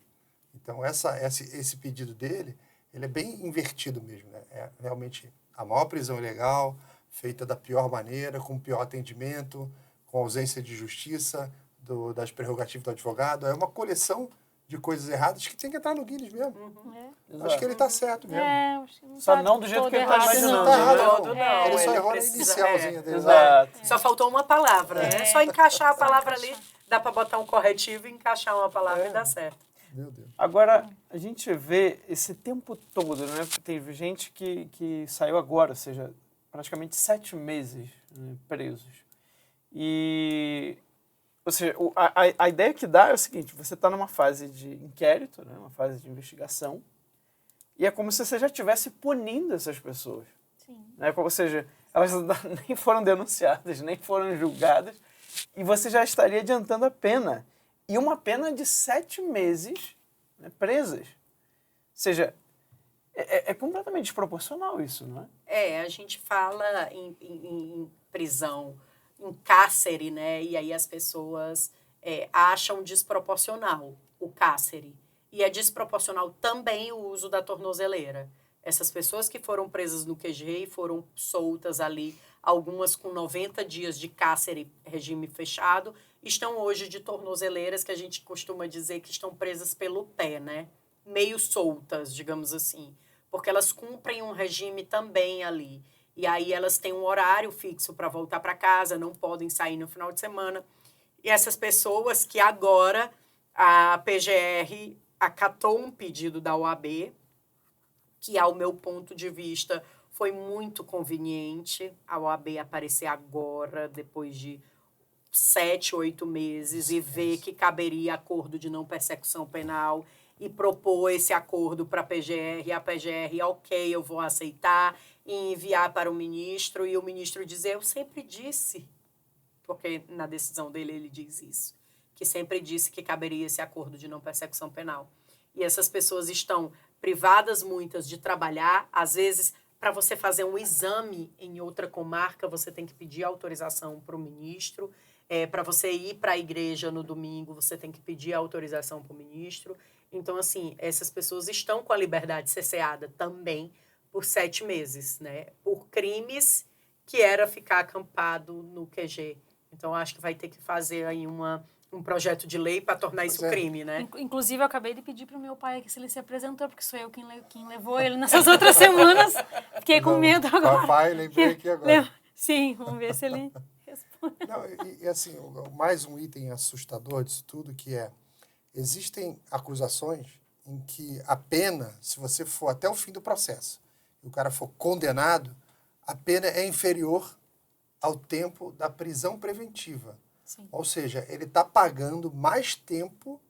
Então, esse pedido dele, ele é bem invertido mesmo, né? É realmente a maior prisão ilegal, feita da pior maneira, com o pior atendimento, com ausência de justiça, das prerrogativas do advogado. É uma coleção de coisas erradas que tem que entrar no Guinness mesmo. Acho que ele está certo mesmo. Só não do jeito que ele está imaginando. Ele só errou na inicialzinha dele. Exato. Só faltou uma palavra, né? É só encaixar a palavra ali, dá para botar um corretivo e encaixar uma palavra e dá certo. Meu Deus. Agora, a gente vê esse tempo todo, né? Teve gente que saiu agora, ou seja, praticamente 7 meses, né, presos. Ou seja, a ideia que dá é o seguinte, você está numa fase de inquérito, né, uma fase de investigação, e é como se você já estivesse punindo essas pessoas. Sim. Né? Ou seja, elas nem foram denunciadas, nem foram julgadas, e você já estaria adiantando a pena. E uma pena de 7 meses, né, presas. Ou seja, é completamente desproporcional isso, não é? A gente fala em prisão, em cárcere, né? E aí as pessoas acham desproporcional o cárcere. E é desproporcional também o uso da tornozeleira. Essas pessoas que foram presas no QG e foram soltas ali, algumas com 90 dias de cárcere, regime fechado, estão hoje de tornozeleiras, que a gente costuma dizer que estão presas pelo pé, né? Meio soltas, digamos assim. Porque elas cumprem um regime também ali. E aí elas têm um horário fixo para voltar para casa, não podem sair no final de semana. E essas pessoas que agora a PGR acatou um pedido da OAB, que, ao meu ponto de vista, foi muito conveniente a OAB aparecer agora, depois de 7, 8 meses, e ver que caberia acordo de não persecução penal e propor esse acordo para a PGR. A PGR, ok, eu vou aceitar, e enviar para o ministro, e o ministro dizer, eu sempre disse, porque na decisão dele ele diz isso, que sempre disse que caberia esse acordo de não persecução penal. E essas pessoas estão privadas, muitas, de trabalhar. Às vezes, para você fazer um exame em outra comarca, você tem que pedir autorização para o ministro. Para você ir para a igreja no domingo, você tem que pedir autorização para o ministro. Então, assim, essas pessoas estão com a liberdade cerceada também por 7 meses, né? Por crimes que era ficar acampado no QG. Então, acho que vai ter que fazer aí um projeto de lei para tornar isso crime, né? Inclusive, eu acabei de pedir para o meu pai aqui se ele se apresentou, porque sou eu quem levou ele nessas outras semanas. Fiquei com medo agora. Papai, lembrei aqui agora. Sim, vamos ver se ele responde. E assim, mais um item assustador disso tudo, que existem acusações em que a pena, se você for até o fim do processo, e o cara for condenado, a pena é inferior ao tempo da prisão preventiva. Sim. Ou seja, ele está pagando mais tempo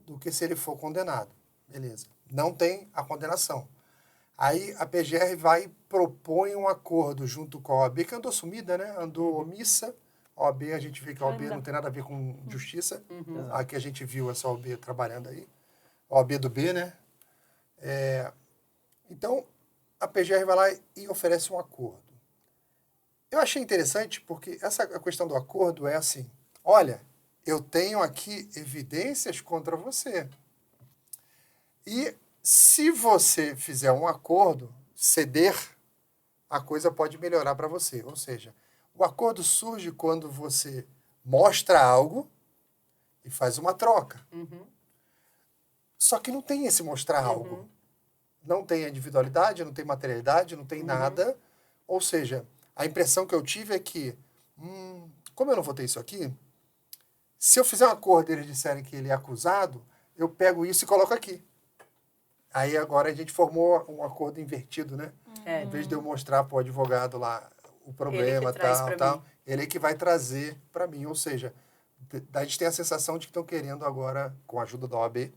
do que se ele for condenado. Beleza. Não tem a condenação. Aí a PGR vai e propõe um acordo junto com a OAB, que andou sumida, né? Andou omissa. A OAB, a gente vê que a OAB não tem nada a ver com justiça. Aqui a gente viu essa OAB trabalhando aí. A OAB do B, né? Então, a PGR vai lá e oferece um acordo. Eu achei interessante porque a questão do acordo é assim, olha, eu tenho aqui evidências contra você. E se você fizer um acordo, ceder, a coisa pode melhorar para você. Ou seja, o acordo surge quando você mostra algo e faz uma troca. Só que não tem esse mostrar algo. Não tem individualidade, não tem materialidade, não tem nada. Ou seja, a impressão que eu tive é que, como eu não vou ter isso aqui, Se eu fizer um acordo e eles disserem que ele é acusado, eu pego isso e coloco aqui. Aí agora a gente formou um acordo invertido, né? Em vez de eu mostrar para o advogado lá o problema, tal, ele é que vai trazer para mim. Ou seja, a gente tem a sensação de que estão querendo agora, com a ajuda da OAB,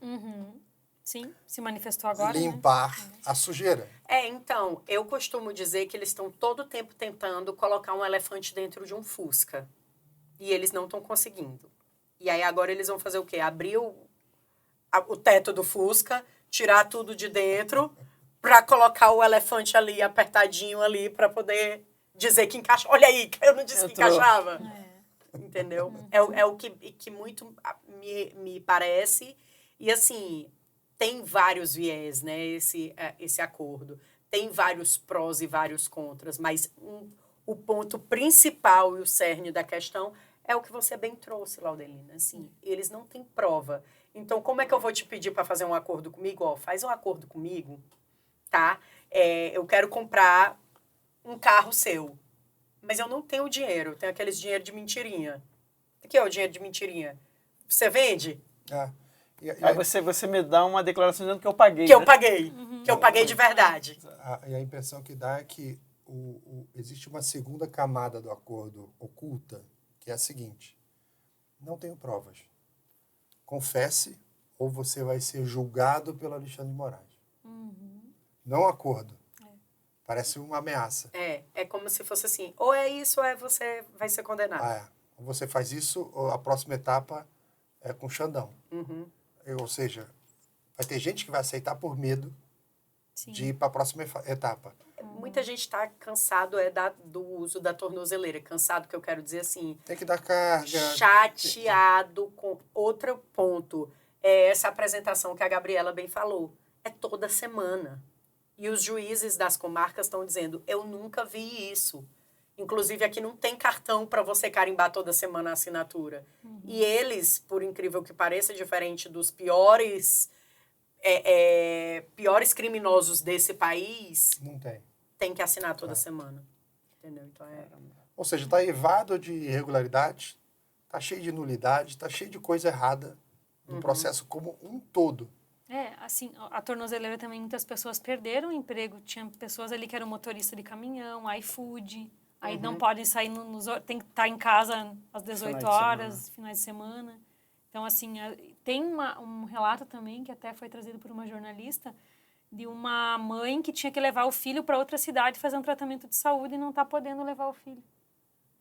Sim, se manifestou agora, limpar a sujeira. Então, eu costumo dizer que eles estão todo o tempo tentando colocar um elefante dentro de um Fusca. E eles não estão conseguindo. E aí agora eles vão fazer o quê? Abrir o teto do Fusca, tirar tudo de dentro, para colocar o elefante ali, apertadinho ali, para poder dizer que encaixa. Olha aí, eu não disse que encaixava. Entendeu? É o que muito me parece. E assim, tem vários viés, né? Esse acordo. Tem vários prós e vários contras, mas o ponto principal e o cerne da questão é o que você bem trouxe, Laudelina. Assim, eles não têm prova. Então, como é que eu vou te pedir para fazer um acordo comigo? Ó, faz um acordo comigo, tá? Eu quero comprar um carro seu, mas eu não tenho dinheiro. Eu tenho aqueles dinheiro de mentirinha. O que é o dinheiro de mentirinha? Você vende? Aí você me dá uma declaração dizendo que eu paguei. Que eu paguei. Que eu paguei de verdade. E a impressão que dá é que existe uma segunda camada do acordo oculta, que é a seguinte: não tenho provas. Confesse ou você vai ser julgado pelo Alexandre de Moraes. Não acordo. Parece uma ameaça. É como se fosse assim, ou é isso ou é você vai ser condenado. Ou você faz isso, ou a próxima etapa é com Xandão. Ou seja, vai ter gente que vai aceitar por medo de ir para a próxima etapa. Muita gente está cansado do uso da tornozeleira. Cansado, que eu quero dizer assim... Tem que dar carga. Chateado com outro ponto. Essa apresentação que a Gabriela bem falou. É toda semana. E os juízes das comarcas estão dizendo, eu nunca vi isso. Inclusive, aqui não tem cartão para você carimbar toda semana a assinatura. E eles, por incrível que pareça, diferente dos piores criminosos desse país... Não tem. Tem que assinar toda semana. Entendeu? Então Ou seja, está evado de irregularidade, está cheio de nulidade, está cheio de coisa errada no processo como um todo. Assim, a tornozeleira também, muitas pessoas perderam o emprego. Tinha pessoas ali que eram motorista de caminhão, iFood, aí não podem sair, tem que estar em casa às 18 horas, finais de semana. Então, assim, tem um relato também, que até foi trazido por uma jornalista, de uma mãe que tinha que levar o filho para outra cidade fazer um tratamento de saúde e não está podendo levar o filho.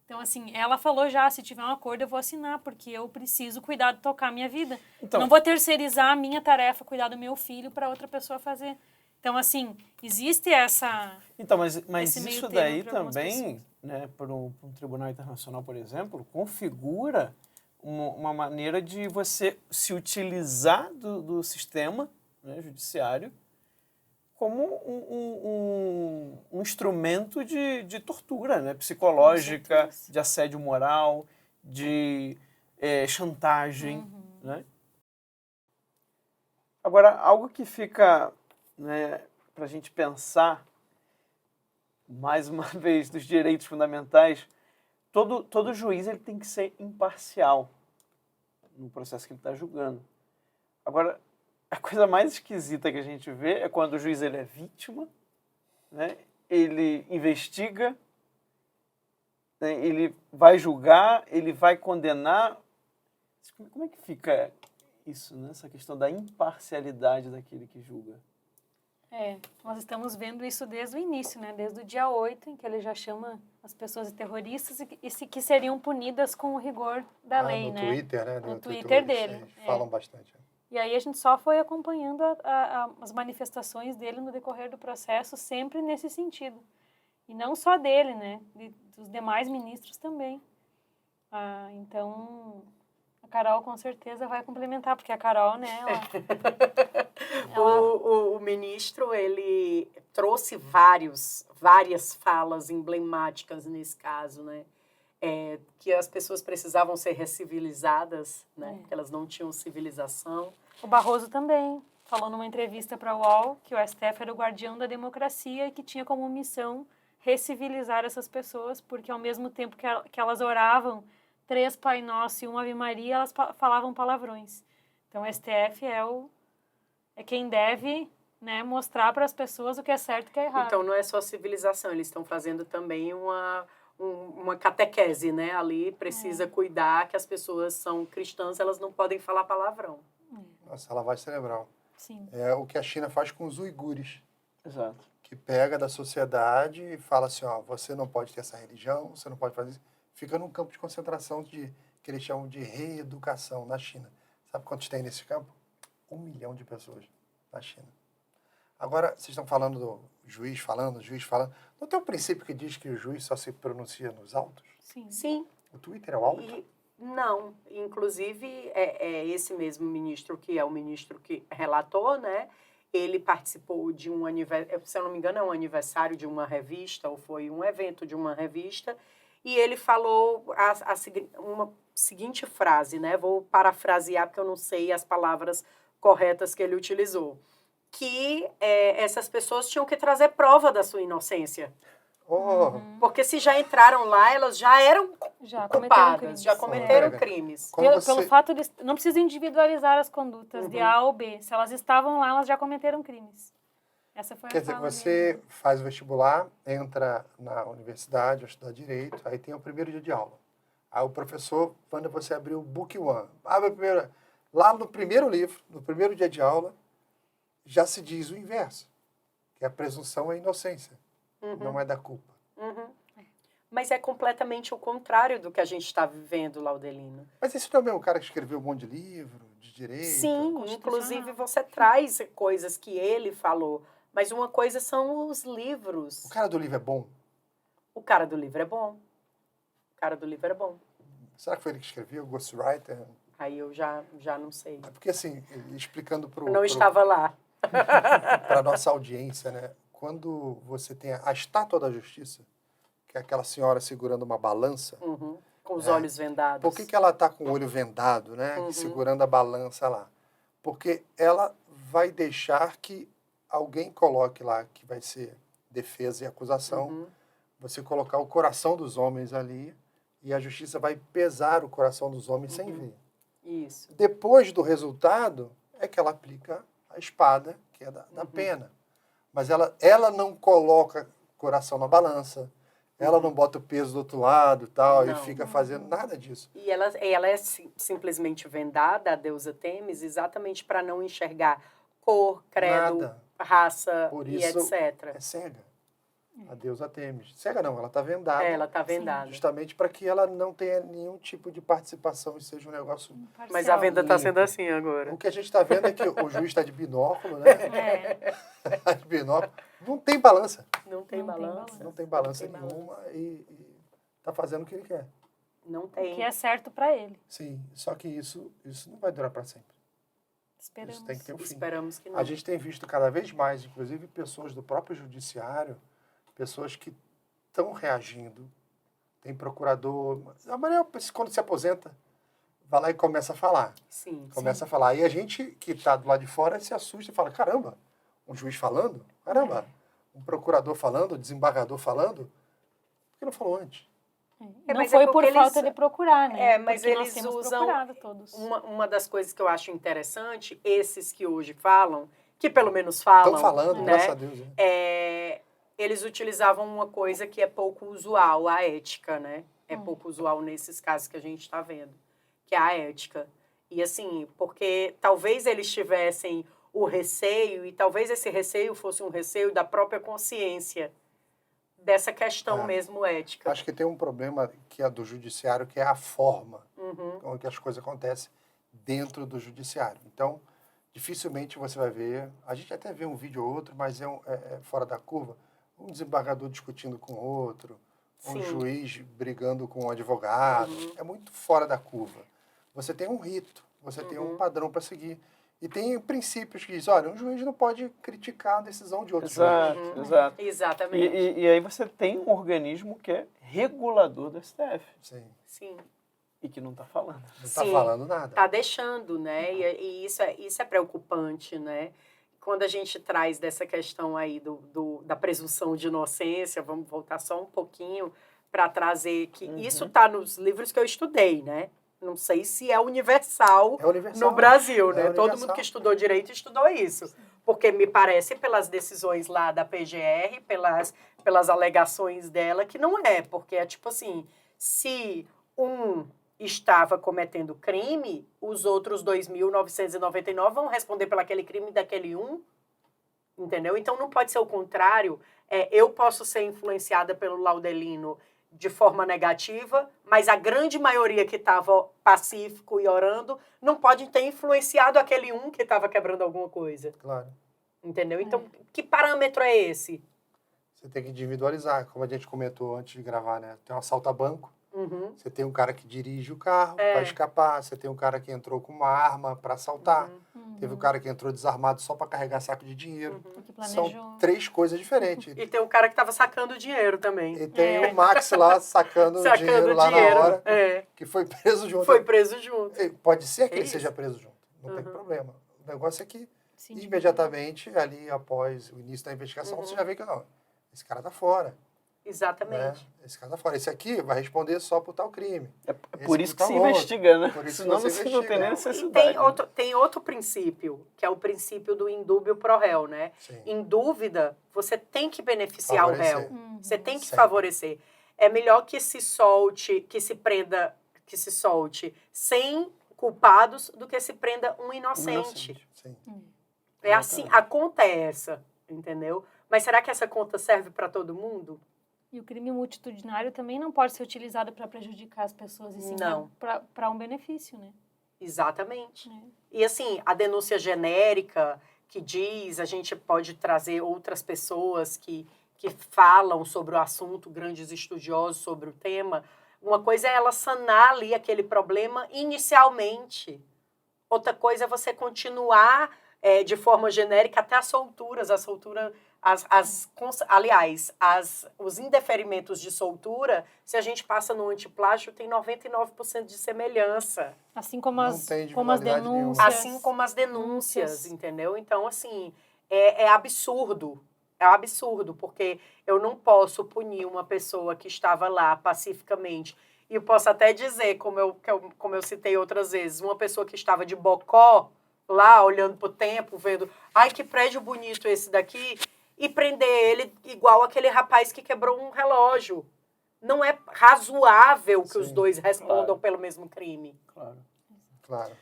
Então, assim, ela falou já, se tiver um acordo eu vou assinar, porque eu preciso cuidar de tocar a minha vida. Então, não vou terceirizar a minha tarefa, cuidar do meu filho, para outra pessoa fazer. Então, assim, existe essa... Então, mas isso daí também, né, para um tribunal internacional, por exemplo, configura uma maneira de você se utilizar do sistema, né, judiciário como um instrumento de tortura, né, psicológica, de assédio moral, de chantagem. Né? Agora, algo que fica, né, para a gente pensar, mais uma vez, dos direitos fundamentais, todo juiz ele tem que ser imparcial no processo que ele está julgando. Agora, a coisa mais esquisita que a gente vê é quando o juiz ele é vítima, né? Ele investiga, né? Ele vai julgar, ele vai condenar. Como é que fica isso, né? Essa questão da imparcialidade daquele que julga? Nós estamos vendo isso desde o início, né? Desde o dia 8, em que ele já chama as pessoas de terroristas e que seriam punidas com o rigor da lei, né? Twitter, né? No Twitter dele. Falam bastante. E aí a gente só foi acompanhando as manifestações dele no decorrer do processo, sempre nesse sentido. E não só dele, né? Dos demais ministros também. Então, a Carol com certeza vai complementar, porque a Carol, né? O ministro, ele trouxe várias falas emblemáticas nesse caso, né? Que as pessoas precisavam ser recivilizadas, né? Porque elas não tinham civilização. O Barroso também falou numa entrevista para a UOL que o STF era o guardião da democracia e que tinha como missão recivilizar essas pessoas, porque ao mesmo tempo que elas oravam 3 Pai Nosso e 1 Ave Maria, elas falavam palavrões. Então, o STF é quem deve, né, mostrar para as pessoas o que é certo e o que é errado. Então, não é só civilização, eles estão fazendo também uma catequese, né? Ali precisa cuidar que as pessoas são cristãs, elas não podem falar palavrão. Nossa, lavagem cerebral. Sim. É o que a China faz com os uigures, Exato. que pega da sociedade e fala assim, ó, você não pode ter essa religião, você não pode fazer isso. Fica num campo de concentração que eles chamam de reeducação na China. Sabe quantos tem nesse campo? 1 milhão de pessoas na China. Agora, vocês estão falando do juiz falando. Não tem um princípio que diz que o juiz só se pronuncia nos autos? Sim. Sim. O Twitter é o auto? Não. Inclusive, é esse mesmo ministro que é o ministro que relatou, né? Ele participou de um aniversário, se eu não me engano, é um aniversário de uma revista, ou foi um evento de uma revista, e ele falou uma seguinte frase, né? Vou parafrasear, porque eu não sei as palavras corretas que ele utilizou. Que essas pessoas tinham que trazer prova da sua inocência. Oh, Porque se já entraram lá, elas já eram Já culpadas, já cometeram cometeram crimes. crimes. Pelo fato de... Não precisa individualizar as condutas de A ou B. Se elas estavam lá, elas já cometeram crimes. Essa foi quer a dizer, fala você dele. faz o vestibular, entra na universidade, vai estudar Direito, aí tem o primeiro dia de aula. Aí o professor manda você abrir o Book One. Abre primeiro, lá no primeiro livro, no primeiro dia de aula, já se diz o inverso, que a presunção é inocência, não é da culpa. Mas é completamente o contrário do que a gente está vivendo, Laudelino. Mas esse não é o mesmo cara que escreveu um monte de livro, de direito? Sim, inclusive você traz coisas que ele falou, mas uma coisa são os livros. O cara do livro é bom? O cara do livro é bom. O cara do livro é bom. Será que foi ele que escreveu, o Ghostwriter? Aí eu já não sei. É porque, assim, explicando para Não estava lá. a nossa audiência, né? Quando você tem a estátua da justiça, que é aquela senhora segurando uma balança, Com os olhos vendados. por que ela está com o olho vendado, né? Segurando a balança lá? Porque ela vai deixar que alguém coloque lá, que vai ser defesa e acusação, você colocar o coração dos homens ali, e a justiça vai pesar o coração dos homens sem ver. Isso. Depois do resultado, é que ela aplica a espada, que é da pena. Mas ela não coloca coração na balança, ela não bota o peso do outro lado tal, e fica fazendo nada disso. E ela é simplesmente vendada, a deusa Têmis, exatamente para não enxergar cor, credo, Nada. raça Por e isso etc. é cega. A deusa Têmis. Cega não, ela está vendada. Ela está vendada. Justamente para que ela não tenha nenhum tipo de participação e seja um negócio... Mas a venda está limpo. sendo assim agora. O que a gente está vendo é que o juiz está de binóculo, né? É. De binóculo. Não tem balança. Não tem balança. Não tem balança Não tem balança. nenhuma e está fazendo o que ele quer. Não O tem. que é certo para ele. Sim, só que isso não vai durar para sempre. Esperamos. Isso tem que ter um fim. Esperamos que não. A gente tem visto cada vez mais, inclusive pessoas do próprio judiciário, pessoas que estão reagindo. Tem procurador. A maioria, quando se aposenta, vai lá e começa a falar. Sim. Começa a falar. E a gente que está do lado de fora se assusta e fala, caramba, um juiz falando? Caramba, um procurador falando, um desembargador falando? Por que não falou antes? Não mas foi é por porque falta eles- de procurar, né? mas Porque nós eles temos usam procurado todos. Uma das coisas que eu acho interessante, esses que hoje falam, que pelo menos falam, Estão falando, né? graças a Deus. Né? Eles utilizavam uma coisa que é pouco usual, a ética, né? É pouco usual nesses casos que a gente está vendo, que é a ética. E assim, porque talvez eles tivessem o receio, e talvez esse receio fosse um receio da própria consciência, dessa questão mesmo ética. Acho que tem um problema que é do judiciário, que é a forma com que as coisas acontecem dentro do judiciário. Então, dificilmente você vai ver, a gente até vê um vídeo ou outro, mas é fora da curva, um desembargador discutindo com outro, um Sim. juiz brigando com um advogado, é muito fora da curva. Você tem um rito, você tem um padrão para seguir. E tem princípios que dizem, olha, um juiz não pode criticar a decisão de outro juiz. Exato. Exatamente. E aí você tem um organismo que é regulador do STF Sim, Sim. e que não está falando. não está Sim. falando nada. Tá deixando, né? E isso é preocupante, né? Quando a gente traz dessa questão aí da presunção de inocência, vamos voltar só um pouquinho para trazer que isso está nos livros que eu estudei, né? Não sei se é universal, no Brasil, né? Todo mundo que estudou direito estudou isso. Porque me parece, pelas decisões lá da PGR, pelas alegações dela, que não é. Porque é tipo assim, se um estava cometendo crime, os outros 2.999 vão responder pelo aquele crime daquele um, entendeu? Então não pode ser o contrário. Eu posso ser influenciada pelo Laudelino de forma negativa, mas a grande maioria que estava pacífico e orando não pode ter influenciado aquele um que estava quebrando alguma coisa. Claro. Entendeu? Então, que parâmetro é esse? Você tem que individualizar, como a gente comentou antes de gravar, né? Tem um assalto a banco, você tem um cara que dirige o carro para escapar, você tem um cara que entrou com uma arma para assaltar, teve um cara que entrou desarmado só para carregar saco de dinheiro. São 3 coisas diferentes. E tem um cara que estava sacando dinheiro também. E tem o Max lá sacando dinheiro lá na hora, que foi preso junto. Foi preso junto. Pode ser que ele seja preso junto, não tem problema. O negócio é que, imediatamente, ali após o início da investigação, você já vê que não, esse cara tá fora. Exatamente. Né? Esse cara tá fora. Esse aqui vai responder só por tal crime. É por isso que se investiga, né? Senão você não tem nem necessidade. E tem outro princípio, que é o princípio do indúbio pro réu, né? Sim. Em dúvida, você tem que beneficiar o réu. Você tem que favorecer. É melhor que se solte, que se prenda, que se solte sem culpados do que se prenda um inocente. Sim. É assim, a conta é essa, entendeu? Mas será que essa conta serve para todo mundo? E o crime multitudinário também não pode ser utilizado para prejudicar as pessoas, e sim para um benefício, né? Exatamente. E assim, a denúncia genérica que diz, a gente pode trazer outras pessoas que falam sobre o assunto, grandes estudiosos sobre o tema. Uma coisa é ela sanar ali aquele problema inicialmente. Outra coisa é você continuar de forma genérica até as solturas. A soltura... aliás, os indeferimentos de soltura, se a gente passa no antiplágio, tem 99% de semelhança. Assim como as denúncias. Assim como as denúncias, entendeu? Então, assim, é absurdo. É um absurdo, porque eu não posso punir uma pessoa que estava lá pacificamente. E eu posso até dizer, como eu citei outras vezes, uma pessoa que estava de bocó, lá, olhando pro tempo, vendo, ai, que prédio bonito esse daqui, e prender ele igual aquele rapaz que quebrou um relógio. Não é razoável que os dois respondam pelo mesmo crime. Claro.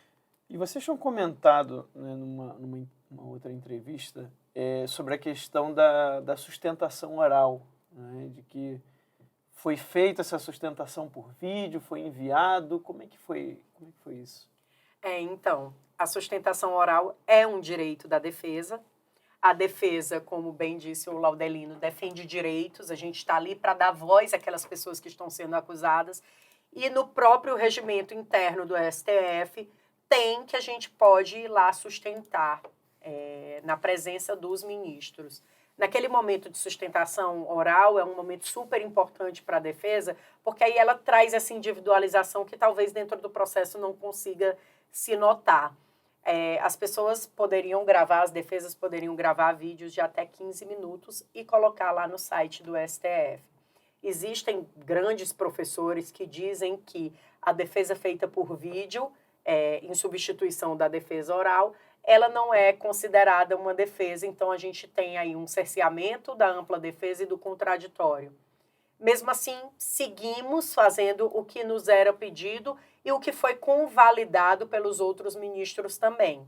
E vocês tinham comentado, né, numa outra entrevista sobre a questão da sustentação oral, né, de que foi feita essa sustentação por vídeo, foi enviado, como é que foi isso? Então, a sustentação oral é um direito da defesa. A defesa, como bem disse o Laudelino, defende direitos. A gente está ali para dar voz àquelas pessoas que estão sendo acusadas. E no próprio regimento interno do STF, tem que a gente pode ir lá sustentar na presença dos ministros. Naquele momento de sustentação oral, é um momento super importante para a defesa, porque aí ela traz essa individualização que talvez dentro do processo não consiga se notar. As pessoas poderiam gravar, as defesas poderiam gravar vídeos de até 15 minutos e colocar lá no site do STF. Existem grandes professores que dizem que a defesa feita por vídeo, em substituição da defesa oral, ela não é considerada uma defesa, então a gente tem aí um cerceamento da ampla defesa e do contraditório. Mesmo assim, seguimos fazendo o que nos era pedido e o que foi convalidado pelos outros ministros também.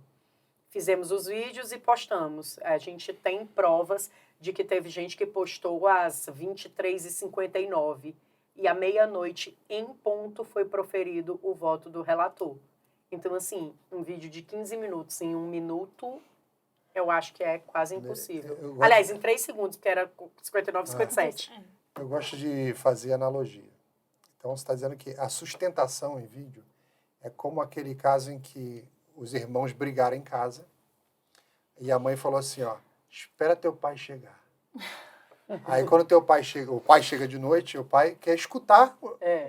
Fizemos os vídeos e postamos. A gente tem provas de que teve gente que postou às 23h59 e à meia-noite, em ponto, foi proferido o voto do relator. Então, assim, um vídeo de 15 minutos em 1 minuto, eu acho que é quase impossível. Aliás, em 3 segundos, porque era 59 e 57. Eu gosto de fazer analogia. Então, você está dizendo que a sustentação em vídeo é como aquele caso em que os irmãos brigaram em casa e a mãe falou assim, espera teu pai chegar. Aí, quando o pai chega de noite, o pai quer escutar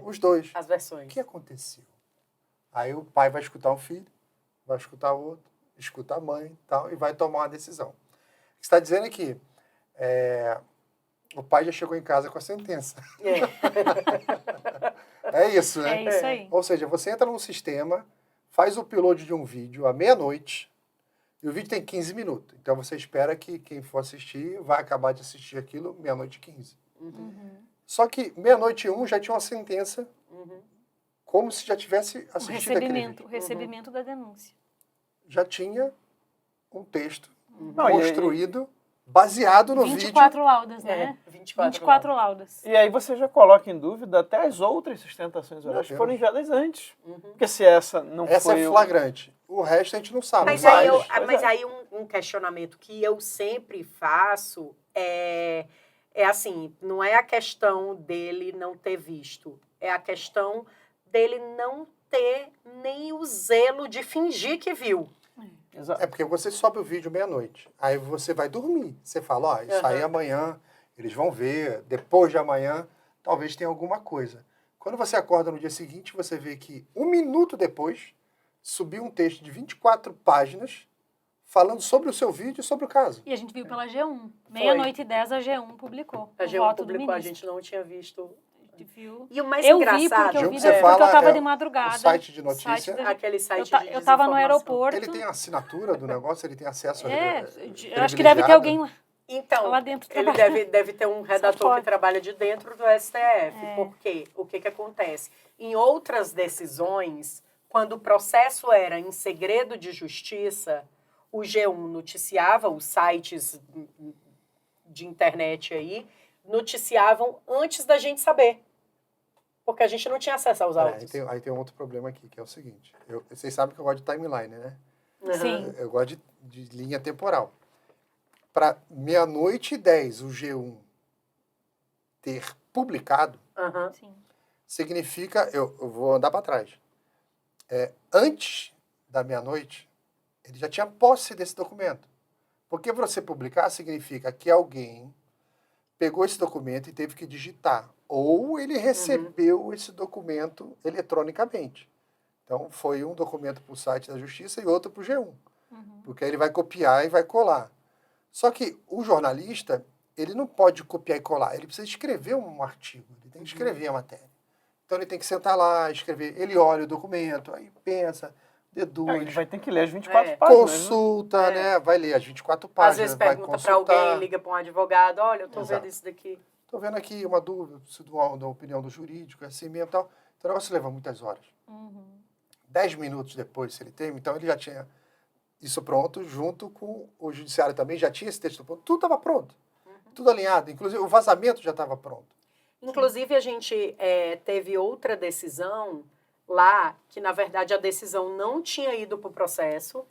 os dois. As versões. O que aconteceu? Aí o pai vai escutar um filho, vai escutar o outro, escuta a mãe e vai tomar uma decisão. O que você está dizendo é que O pai já chegou em casa com a sentença. É. É isso, né? É isso aí. Ou seja, você entra num sistema, faz o upload de um vídeo à meia-noite, e o vídeo tem 15 minutos. Então você espera que quem for assistir vai acabar de assistir aquilo meia-noite e 15. Só que meia-noite e 1 já tinha uma sentença, como se já tivesse O assistido aquele recebimento, vídeo. o recebimento da denúncia. Já tinha um texto Não, construído, baseado no 24 laudas, né? 24 laudas. E aí você já coloca em dúvida até as outras sustentações orais que Deus. foram enviadas antes. Porque se essa não Essa foi... é flagrante. O resto a gente não sabe. Mas Vários, aí, pois é. um questionamento que eu sempre faço é assim, não é a questão dele não ter visto, é a questão dele não ter nem o zelo de fingir que viu. Exato. É porque você sobe o vídeo meia-noite. Aí você vai dormir. Você fala, ó, isso aí amanhã eles vão ver, depois de amanhã talvez tenha alguma coisa. Quando você acorda no dia seguinte, você vê que 1 minuto depois subiu um texto de 24 páginas falando sobre o seu vídeo e sobre o caso. E a gente viu pela G1. Meia-noite e 10 a G1 publicou. A o G1 voto do publicou, a ministro. gente não tinha visto. A gente viu. E o mais Eu vi engraçado... porque eu G1 vi que você porque fala eu tava é de madrugada. o site de notícia. Aquele site de Eu tava no desinformação. aeroporto. Ele tem a assinatura do negócio, ele tem acesso a Eu acho que deve ter alguém lá. Então, Lá dentro ele trabalhando. deve ter um redator fora. que trabalha de dentro do STF. Porque o que acontece? Em outras decisões, quando o processo era em segredo de justiça, o G1 noticiava, os sites de internet aí, noticiavam antes da gente saber. Porque a gente não tinha acesso aos autos. Aí tem um outro problema aqui, que é o seguinte. Vocês sabem que eu gosto de timeline, né? Sim. Eu gosto de linha temporal. Para meia-noite e 10 o G1 ter publicado, Sim. significa... Eu vou andar para trás. Antes da meia-noite, ele já tinha posse desse documento. Porque você publicar significa que alguém pegou esse documento e teve que digitar. Ou ele recebeu esse documento eletronicamente. Então, foi um documento para o site da Justiça e outro para o G1. Porque aí ele vai copiar e vai colar. Só que o jornalista, ele não pode copiar e colar. Ele precisa escrever um artigo. Ele tem que escrever a matéria. Então, ele tem que sentar lá, escrever. Ele olha o documento, aí pensa, deduz. Ele vai ter que ler as 24 páginas. Consulta, né? Vai ler as 24 páginas. Às vezes vai pergunta para consultar. alguém, liga para um advogado, olha, eu tô Exato. vendo isso daqui. Estou vendo aqui uma dúvida, preciso da opinião do jurídico, é assim mesmo e tal. Então o negócio leva muitas horas. 10 minutos depois, se ele tem, então ele já tinha isso pronto, junto com o judiciário também, já tinha esse texto pronto. Tudo estava pronto. Tudo alinhado. Inclusive, o vazamento já estava pronto. Inclusive, a gente teve outra decisão lá, que na verdade a decisão não tinha ido para o processo.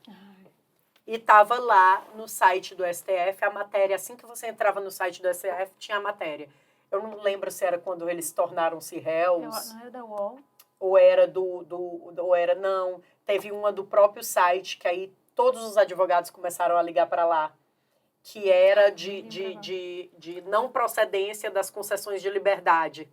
E estava lá no site do STF a matéria. Assim que você entrava no site do STF, tinha a matéria. Eu não lembro se era quando eles tornaram-se réus. Não era da UOL? Ou era ou era não. Teve uma do próprio site, que aí todos os advogados começaram a ligar para lá. Que era de não procedência das concessões de liberdade.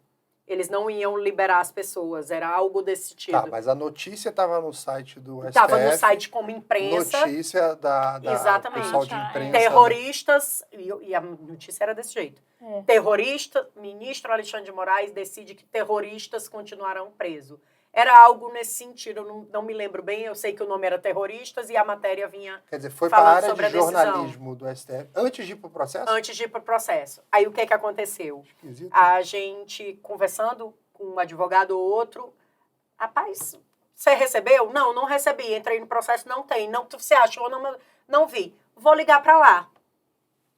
Eles não iam liberar as pessoas, era algo desse tipo. Tá, mas a notícia estava no site do STF. Estava no site como imprensa. Notícia da Exatamente. pessoal de imprensa. Terroristas, e a notícia era desse jeito. Terrorista, ministro Alexandre de Moraes decide que terroristas continuarão presos. Era algo nesse sentido, eu não me lembro bem, eu sei que o nome era terroristas e a matéria vinha. Quer dizer, foi para a falando área sobre de a decisão. jornalismo do STF, antes de ir para o processo? Antes de ir para o processo. Aí o que aconteceu? Esquisito. A gente conversando com um advogado ou outro, rapaz, você recebeu? Não, não recebi. Entrei no processo, não tem. Não, você achou? Não vi. Vou ligar para lá.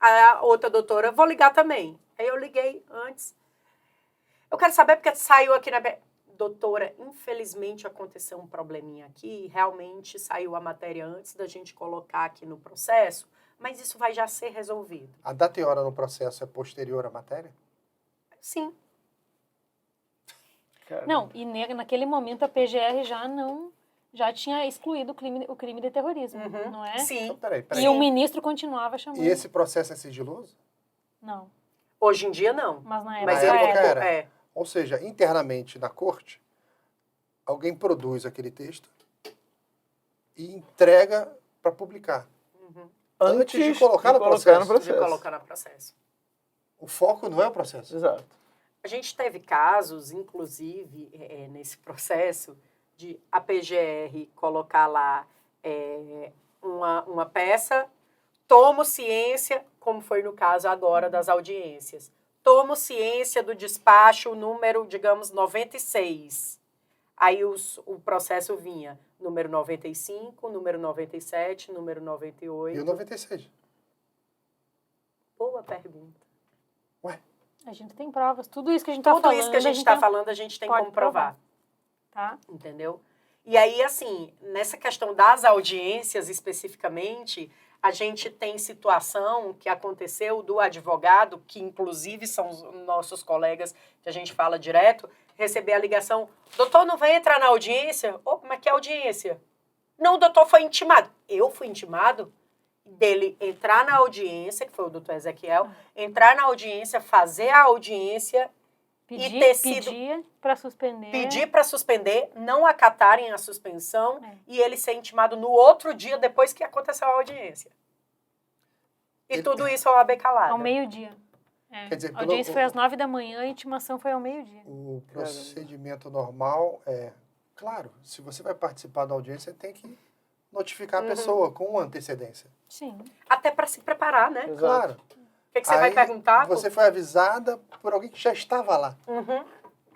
A outra doutora, vou ligar também. Aí eu liguei antes. Eu quero saber porque saiu aqui na... Doutora, infelizmente aconteceu um probleminha aqui. Realmente saiu a matéria antes da gente colocar aqui no processo, mas isso vai já ser resolvido. A data e hora no processo é posterior à matéria? Sim. Cara, Não, e naquele momento a PGR já tinha excluído o crime de terrorismo, não é? Sim. Então, peraí. E o ministro continuava chamando. E esse processo é sigiloso? Não, Hoje em dia, não. mas na Mas época época era. era. Ou seja, internamente na corte, alguém produz aquele texto e entrega para publicar. Antes de colocar no processo. De colocar no processo. O foco não é o processo. Exato. A gente teve casos, inclusive, nesse processo, de a PGR colocar lá uma peça, tomo ciência, como foi no caso agora das audiências, tomo ciência do despacho número, digamos, 96. Aí o processo vinha número 95, número 97, número 98. E o 96? Boa pergunta. Ué? A gente tem provas. Tudo isso que a gente está Tudo falando... isso que a gente está falando, a gente tem pode como provar. Tá? Entendeu? E aí, assim, nessa questão das audiências especificamente, a gente tem situação que aconteceu do advogado, que inclusive são os nossos colegas que a gente fala direto, receber a ligação, doutor, não vai entrar na audiência? Ô, como é que é a audiência? Não, o doutor foi intimado. Eu fui intimado dele entrar na audiência, que foi o doutor Ezequiel, entrar na audiência, fazer a audiência Pedir para suspender. Pedir para suspender, não acatarem a suspensão e ele ser intimado no outro dia depois que aconteceu a audiência. E tudo isso ao AB calado. Ao meio-dia. Quer dizer, a audiência foi às 9 da manhã, a intimação foi ao meio-dia. O procedimento normal é... Claro, se você vai participar da audiência, tem que notificar a pessoa com antecedência. Sim. Até para se preparar, né? Exato. Claro. O que você vai perguntar? Você foi avisada por alguém que já estava lá.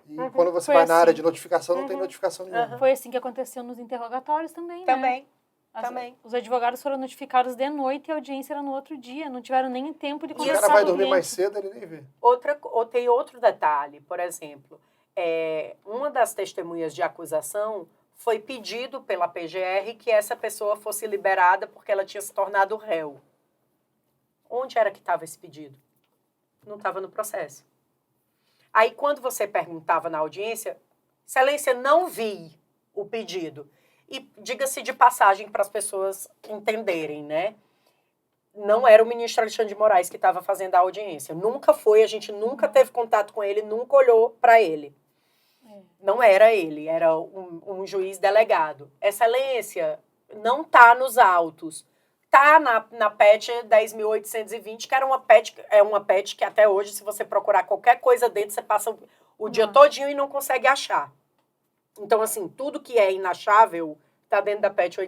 E quando você Foi vai na área assim. de notificação, não tem notificação nenhuma. Foi assim que aconteceu nos interrogatórios também, Também. né? Também. Os advogados foram notificados de noite e a audiência era no outro dia. Não tiveram nem tempo de O conversar cara vai com o dormir mais cliente. cedo, ele nem vê. Tem outro detalhe, por exemplo, uma das testemunhas de acusação foi pedido pela PGR que essa pessoa fosse liberada porque ela tinha se tornado réu. Onde era que estava esse pedido? Não estava no processo. Aí, quando você perguntava na audiência, excelência, não vi o pedido. E diga-se de passagem para as pessoas entenderem, né? Não era o ministro Alexandre de Moraes que estava fazendo a audiência. Nunca foi, a gente nunca teve contato com ele, nunca olhou para ele. Não era ele, era um juiz delegado. Excelência, não está nos autos. Está na PET 10.820, que era uma PET que até hoje, se você procurar qualquer coisa dentro, você passa o dia todinho e não consegue achar. Então, assim, tudo que é inachável está dentro da PET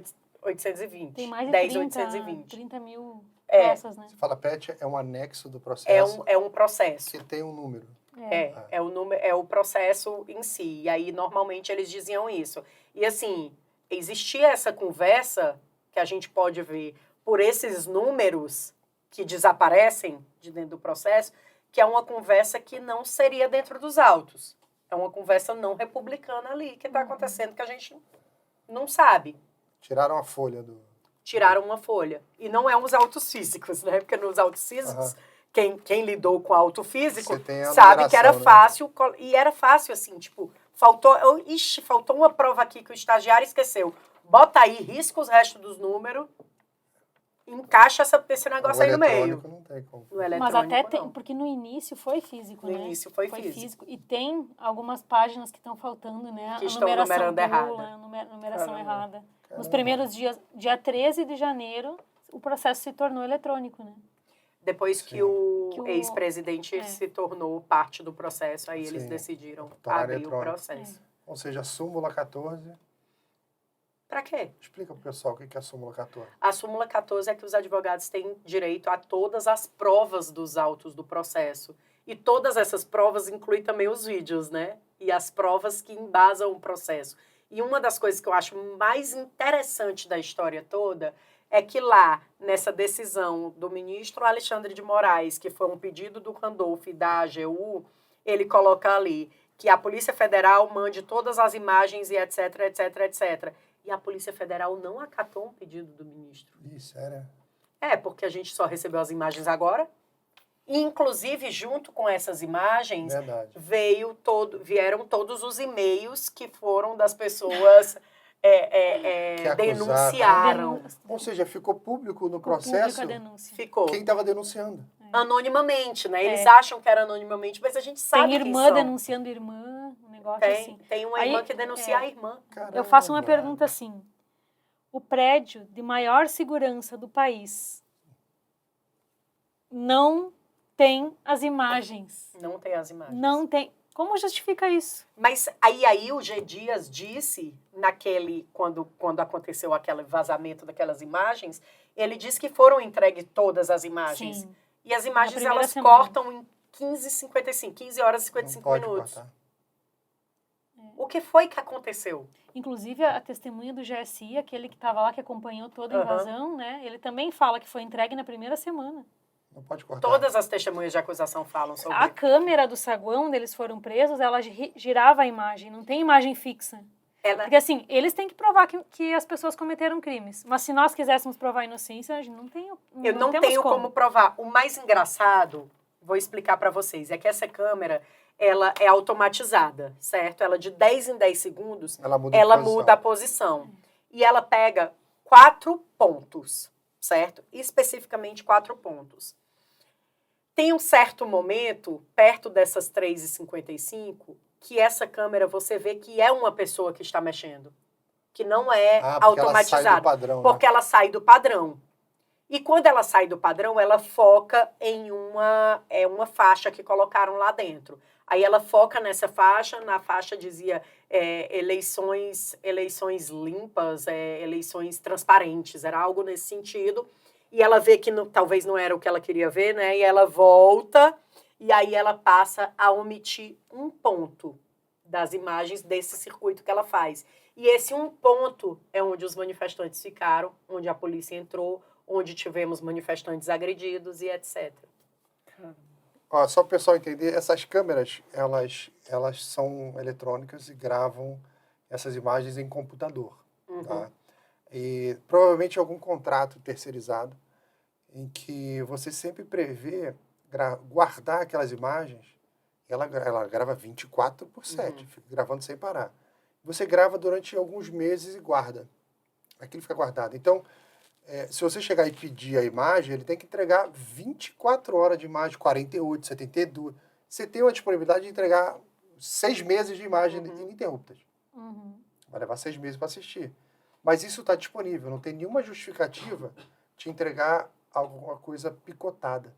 820. Tem mais de 30 mil peças, né? Você fala PET, é um anexo do processo. É um processo. Que tem um número. É o processo em si. E aí, normalmente, eles diziam isso. E, assim, existia essa conversa que a gente pode ver por esses números que desaparecem de dentro do processo, que é uma conversa que não seria dentro dos autos. É uma conversa não republicana ali que está acontecendo que a gente não sabe. Tiraram a folha do... Tiraram uma folha. E não é uns autos físicos, né? Porque nos autos físicos, quem lidou com auto físico sabe que era fácil. Né? E era fácil, assim, tipo, faltou uma prova aqui que o estagiário esqueceu. Bota aí, risca os restos dos números, encaixa esse negócio aí no meio. Não tem como. Mas até tem, porque no início foi físico, né? No início foi físico. E tem algumas páginas que estão faltando, né? Que estão numerando errada. Numeração errada. Nos primeiros dias, dia 13 de janeiro, o processo se tornou eletrônico, né? Depois que o ex-presidente se tornou parte do processo, aí eles decidiram abrir o processo. Ou seja, a súmula 14... Para quê? Explica para o pessoal o que é a súmula 14. A súmula 14 é que os advogados têm direito a todas as provas dos autos do processo. E todas essas provas incluem também os vídeos, né? E as provas que embasam o processo. E uma das coisas que eu acho mais interessante da história toda é que lá, nessa decisão do ministro Alexandre de Moraes, que foi um pedido do Randolph e da AGU, ele coloca ali que a Polícia Federal mande todas as imagens e etc, etc, etc. E a Polícia Federal não acatou um pedido do ministro. Isso, sério? Porque a gente só recebeu as imagens agora. E, inclusive, junto com essas imagens, vieram todos os e-mails que foram das pessoas que denunciaram. Ou seja, ficou público no processo ficou. Quem estava denunciando. Anonimamente, né? Eles acham que era anonimamente, mas a gente sabe tem irmã denunciando irmã, um negócio assim. Tem uma irmã que denuncia a irmã. Caramba. Eu faço uma pergunta assim. O prédio de maior segurança do país não tem as imagens. Não tem as imagens. Não tem. Como justifica isso? Mas aí o G. Dias disse, quando aconteceu aquele vazamento daquelas imagens, ele disse que foram entregues todas as imagens. Sim. E as imagens, primeira elas semana. cortam em 15 horas e 55 Não pode minutos. cortar. O que foi que aconteceu? Inclusive, a testemunha do GSI, aquele que estava lá, que acompanhou toda a Aham. invasão, né? Ele também fala que foi entregue na primeira semana. Não pode cortar. Todas as testemunhas de acusação falam sobre A câmera do saguão, onde eles foram presos, ela girava a imagem, não tem imagem fixa. ela. Porque assim, eles têm que provar que as pessoas cometeram crimes. Mas se nós quiséssemos provar a inocência, a gente não tem. Eu não temos tenho como provar. O mais engraçado, vou explicar para vocês, é que essa câmera, ela é automatizada, certo? Ela de 10 em 10 segundos, Ela muda a posição. E ela pega 4 pontos, certo? Especificamente 4 pontos. Tem um certo momento, perto dessas 3h55, que essa câmera você vê que é uma pessoa que está mexendo. Que não é porque automatizada. ela sai do padrão, porque ela sai do padrão. E quando ela sai do padrão, ela foca em uma faixa que colocaram lá dentro. Aí ela foca nessa faixa, na faixa dizia eleições limpas, eleições transparentes, era algo nesse sentido. E ela vê que talvez não era o que ela queria ver, né? E ela volta, e aí ela passa a omitir um ponto das imagens desse circuito que ela faz. E esse um ponto é onde os manifestantes ficaram, onde a polícia entrou, onde tivemos manifestantes agredidos e etc. Ó, só para o pessoal entender, essas câmeras, elas são eletrônicas e gravam essas imagens em computador. Tá? E provavelmente algum contrato terceirizado em que você sempre prevê guardar aquelas imagens. Ela grava 24/7, fica gravando sem parar. Você grava durante alguns meses e guarda. Aquilo fica guardado. Então, se você chegar e pedir a imagem, ele tem que entregar 24 horas de imagem, 48, 72. Você tem uma disponibilidade de entregar 6 meses de imagem ininterruptas. Vai levar 6 meses para assistir. Mas isso está disponível, não tem nenhuma justificativa de entregar alguma coisa picotada.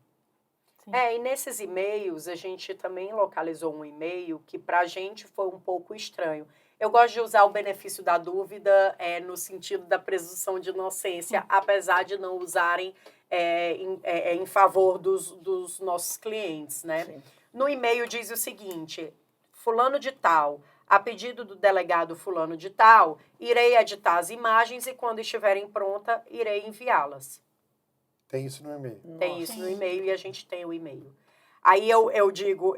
E nesses e-mails, a gente também localizou um e-mail que para a gente foi um pouco estranho. Eu gosto de usar o benefício da dúvida no sentido da presunção de inocência, apesar de não usarem em favor dos nossos clientes, né? Sim. No e-mail diz o seguinte, fulano de tal, a pedido do delegado fulano de tal, irei editar as imagens e quando estiverem prontas, irei enviá-las. Tem isso no e-mail. Tem isso no e-mail e a gente tem o e-mail. Aí eu digo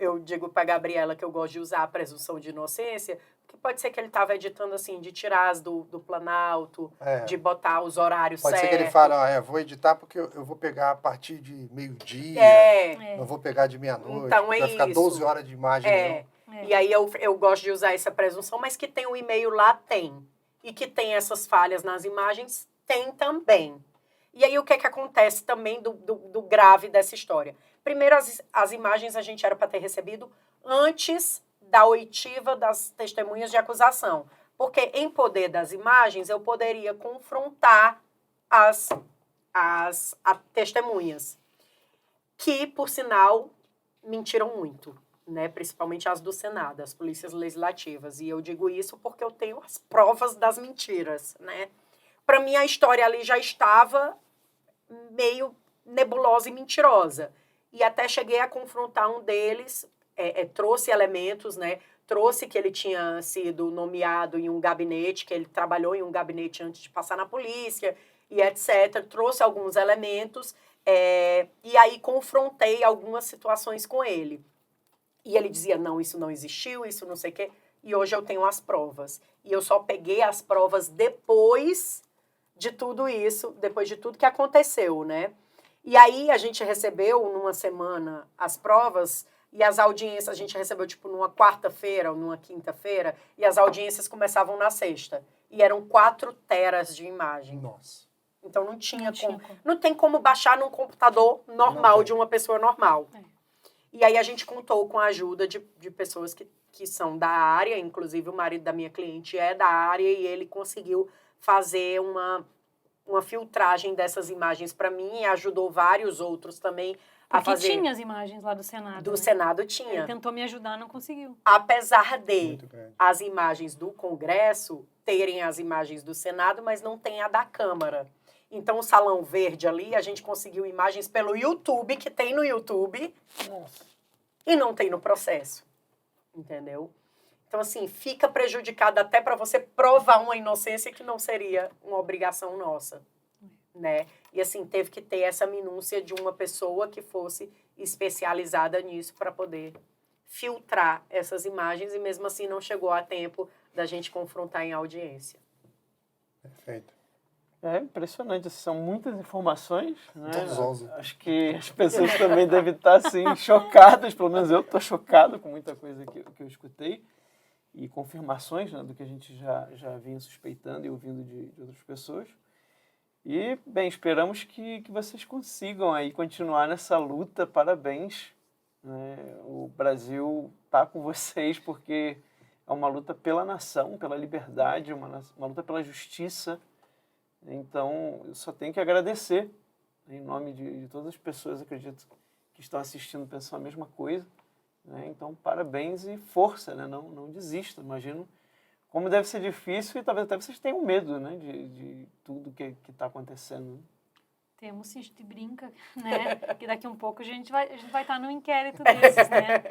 para a Gabriela que eu gosto de usar a presunção de inocência, porque pode ser que ele estava editando assim, de tirar as do Planalto, de botar os horários certos. Pode ser que ele fale, vou editar porque eu vou pegar a partir de meio-dia, não vou pegar de meia-noite, Então, vai ficar 12 horas de imagem. E aí eu gosto de usar essa presunção, mas que tem o e-mail lá, tem. E que tem essas falhas nas imagens, tem também. E aí o que acontece também do grave dessa história? Primeiro, as imagens a gente era para ter recebido antes da oitiva das testemunhas de acusação. Porque em poder das imagens, eu poderia confrontar as testemunhas. Que, por sinal, mentiram muito. Né, principalmente as do Senado, as polícias legislativas. E eu digo isso porque eu tenho as provas das mentiras, né? Para mim, a história ali já estava meio nebulosa e mentirosa. E até cheguei a confrontar um deles, trouxe elementos, né? Trouxe que ele tinha sido nomeado em um gabinete, que ele trabalhou em um gabinete antes de passar na polícia, e etc. Trouxe alguns elementos, e aí confrontei algumas situações com ele. E ele dizia, não, isso não existiu, isso não sei o quê. E hoje eu tenho as provas. E eu só peguei as provas depois de tudo isso, depois de tudo que aconteceu, né? E aí a gente recebeu, numa semana, as provas e as audiências, a gente recebeu, tipo, numa quarta-feira ou numa quinta-feira, e as audiências começavam na sexta. E eram 4 teras de imagem. Nossa. Então não tinha como. Não tem como baixar num computador normal de uma pessoa normal. E aí a gente contou com a ajuda de pessoas que são da área, inclusive o marido da minha cliente é da área, e ele conseguiu fazer uma filtragem dessas imagens para mim e ajudou vários outros também a Porque fazer. tinha as imagens lá do Senado. Do né? Senado Ele tinha. tentou me ajudar, não conseguiu. Apesar de Muito grande. as imagens do Congresso terem as imagens do Senado, mas não tem a da Câmara. Então, o Salão Verde ali, a gente conseguiu imagens pelo YouTube, que tem no YouTube, Nossa. e não tem no processo. Entendeu? Então, assim, fica prejudicado até para você provar uma inocência que não seria uma obrigação nossa, né? E, assim, teve que ter essa minúcia de uma pessoa que fosse especializada nisso para poder filtrar essas imagens e, mesmo assim, não chegou a tempo da gente confrontar em audiência. Perfeito. É impressionante, são muitas informações, né? Todos 11. Acho que as pessoas também devem estar, assim, chocadas, pelo menos eu estou chocado com muita coisa que eu escutei, e confirmações, né, do que a gente já vinha suspeitando e ouvindo de outras pessoas. E, bem, esperamos que vocês consigam aí continuar nessa luta, parabéns, né? O Brasil está com vocês porque é uma luta pela nação, pela liberdade, uma luta pela justiça. Então, eu só tenho que agradecer, em nome de todas as pessoas, acredito, que estão assistindo, pensam a mesma coisa. Né? Então, parabéns e força, né? Não desistam. Imagino como deve ser difícil e talvez até vocês tenham medo, né? de tudo que está acontecendo. Temos, sim, a gente brinca, né? Que daqui a um pouco a gente vai estar no inquérito desses, né?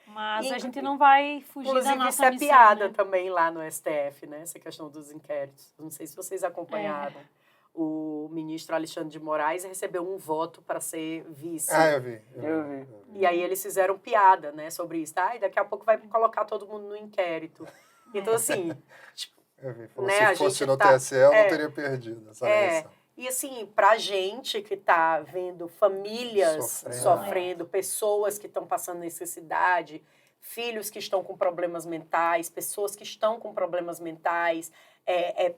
Mas a gente não vai fugir da Inclusive, nossa isso é missão, piada né? também lá no STF, né? Essa questão dos inquéritos. Não sei se vocês acompanharam. O ministro Alexandre de Moraes recebeu um voto para ser vice. Ah, eu vi. Eu vi. E aí eles fizeram piada, né, sobre isso. Tá? E daqui a pouco vai colocar todo mundo no inquérito. Então, assim... tipo, Eu vi. Falou, né, a se fosse gente no tá- TSE, eu é. não teria perdido essa É, eleição. e assim, pra gente que tá vendo famílias sofrendo, pessoas que estão passando necessidade, filhos que estão com problemas mentais, pessoas que estão com problemas mentais,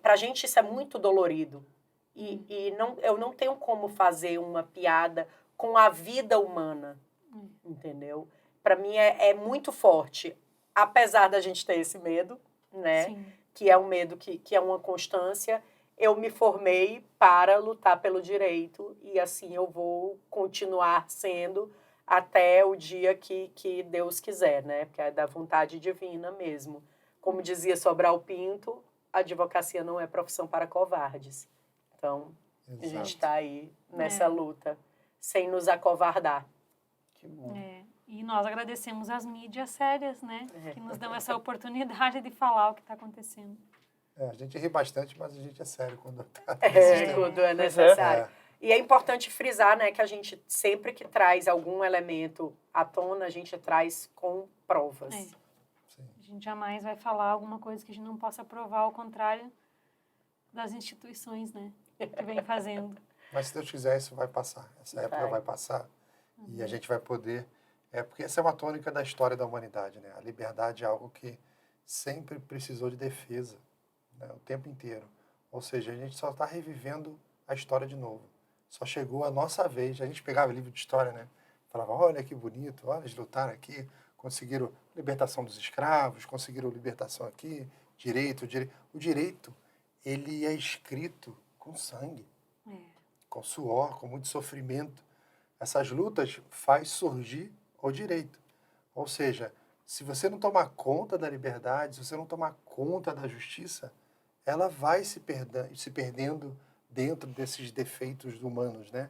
pra gente isso é muito dolorido. E eu não tenho como fazer uma piada com a vida humana, entendeu? Pra mim é muito forte, apesar da gente ter esse medo, né? Sim. Que é um medo que é uma constância. Eu me formei para lutar pelo direito e assim eu vou continuar sendo até o dia que Deus quiser, né? Porque é da vontade divina mesmo. Como dizia Sobral Pinto, a advocacia não é profissão para covardes. Então, a gente está aí nessa luta, sem nos acovardar. Que bom. E nós agradecemos as mídias sérias, né? Que nos dão essa oportunidade de falar o que está acontecendo. A gente ri bastante, mas a gente é sério quando está Quando é necessário. E é importante frisar, né, que a gente, sempre que traz algum elemento à tona, a gente traz com provas. Sim. A gente jamais vai falar alguma coisa que a gente não possa provar, ao contrário das instituições, né, que vem fazendo. Mas se Deus quiser, isso vai passar. Essa época vai passar e a gente vai poder... porque essa é uma tônica da história da humanidade, né? A liberdade é algo que sempre precisou de defesa, né? O tempo inteiro. Ou seja, a gente só está revivendo a história de novo. Só chegou a nossa vez. A gente pegava livro de história, né? Falava, olha que bonito, olha, eles lutaram aqui, conseguiram libertação dos escravos, conseguiram libertação aqui, direito. O direito, ele é escrito com sangue, com suor, com muito sofrimento. Essas lutas faz surgir o direito. Ou seja, se você não tomar conta da liberdade, se você não tomar conta da justiça, ela vai se perdendo dentro desses defeitos humanos, né?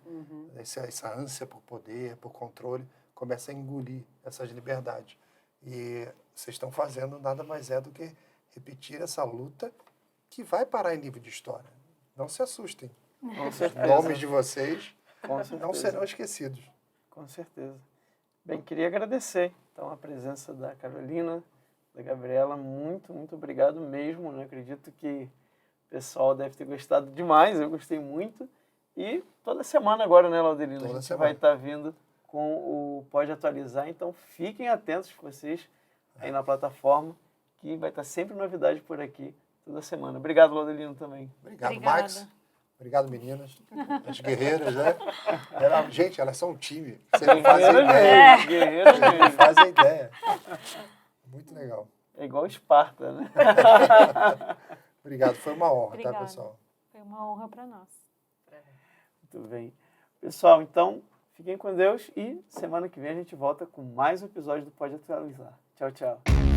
Essa ânsia por poder, por controle, começa a engolir essas liberdades. E vocês estão fazendo nada mais do que repetir essa luta que vai parar em livro de história. Não se assustem. Os nomes de vocês não serão esquecidos. Com certeza. Bem, queria agradecer, então, a presença da Carolina, da Gabriela. Muito, muito obrigado mesmo, né? Acredito que o pessoal deve ter gostado demais, eu gostei muito. E toda semana agora, né, Laudelino? A gente vai estar vindo com o Pode Atualizar, então fiquem atentos vocês aí na plataforma, que vai estar sempre novidade por aqui, toda semana. Obrigado, Laudelino, também. Obrigado, Max. Obrigado, meninas. As guerreiras, né? Gente, elas são um time. Você não faz ideia. Guerreiras Você não faz a ideia. Muito legal. É igual Esparta, né? Obrigado. Foi uma honra, Obrigada. tá, pessoal? Foi uma honra para nós. Muito bem. Pessoal, então, fiquem com Deus e semana que vem a gente volta com mais um episódio do Pode Atualizar. Tchau, tchau.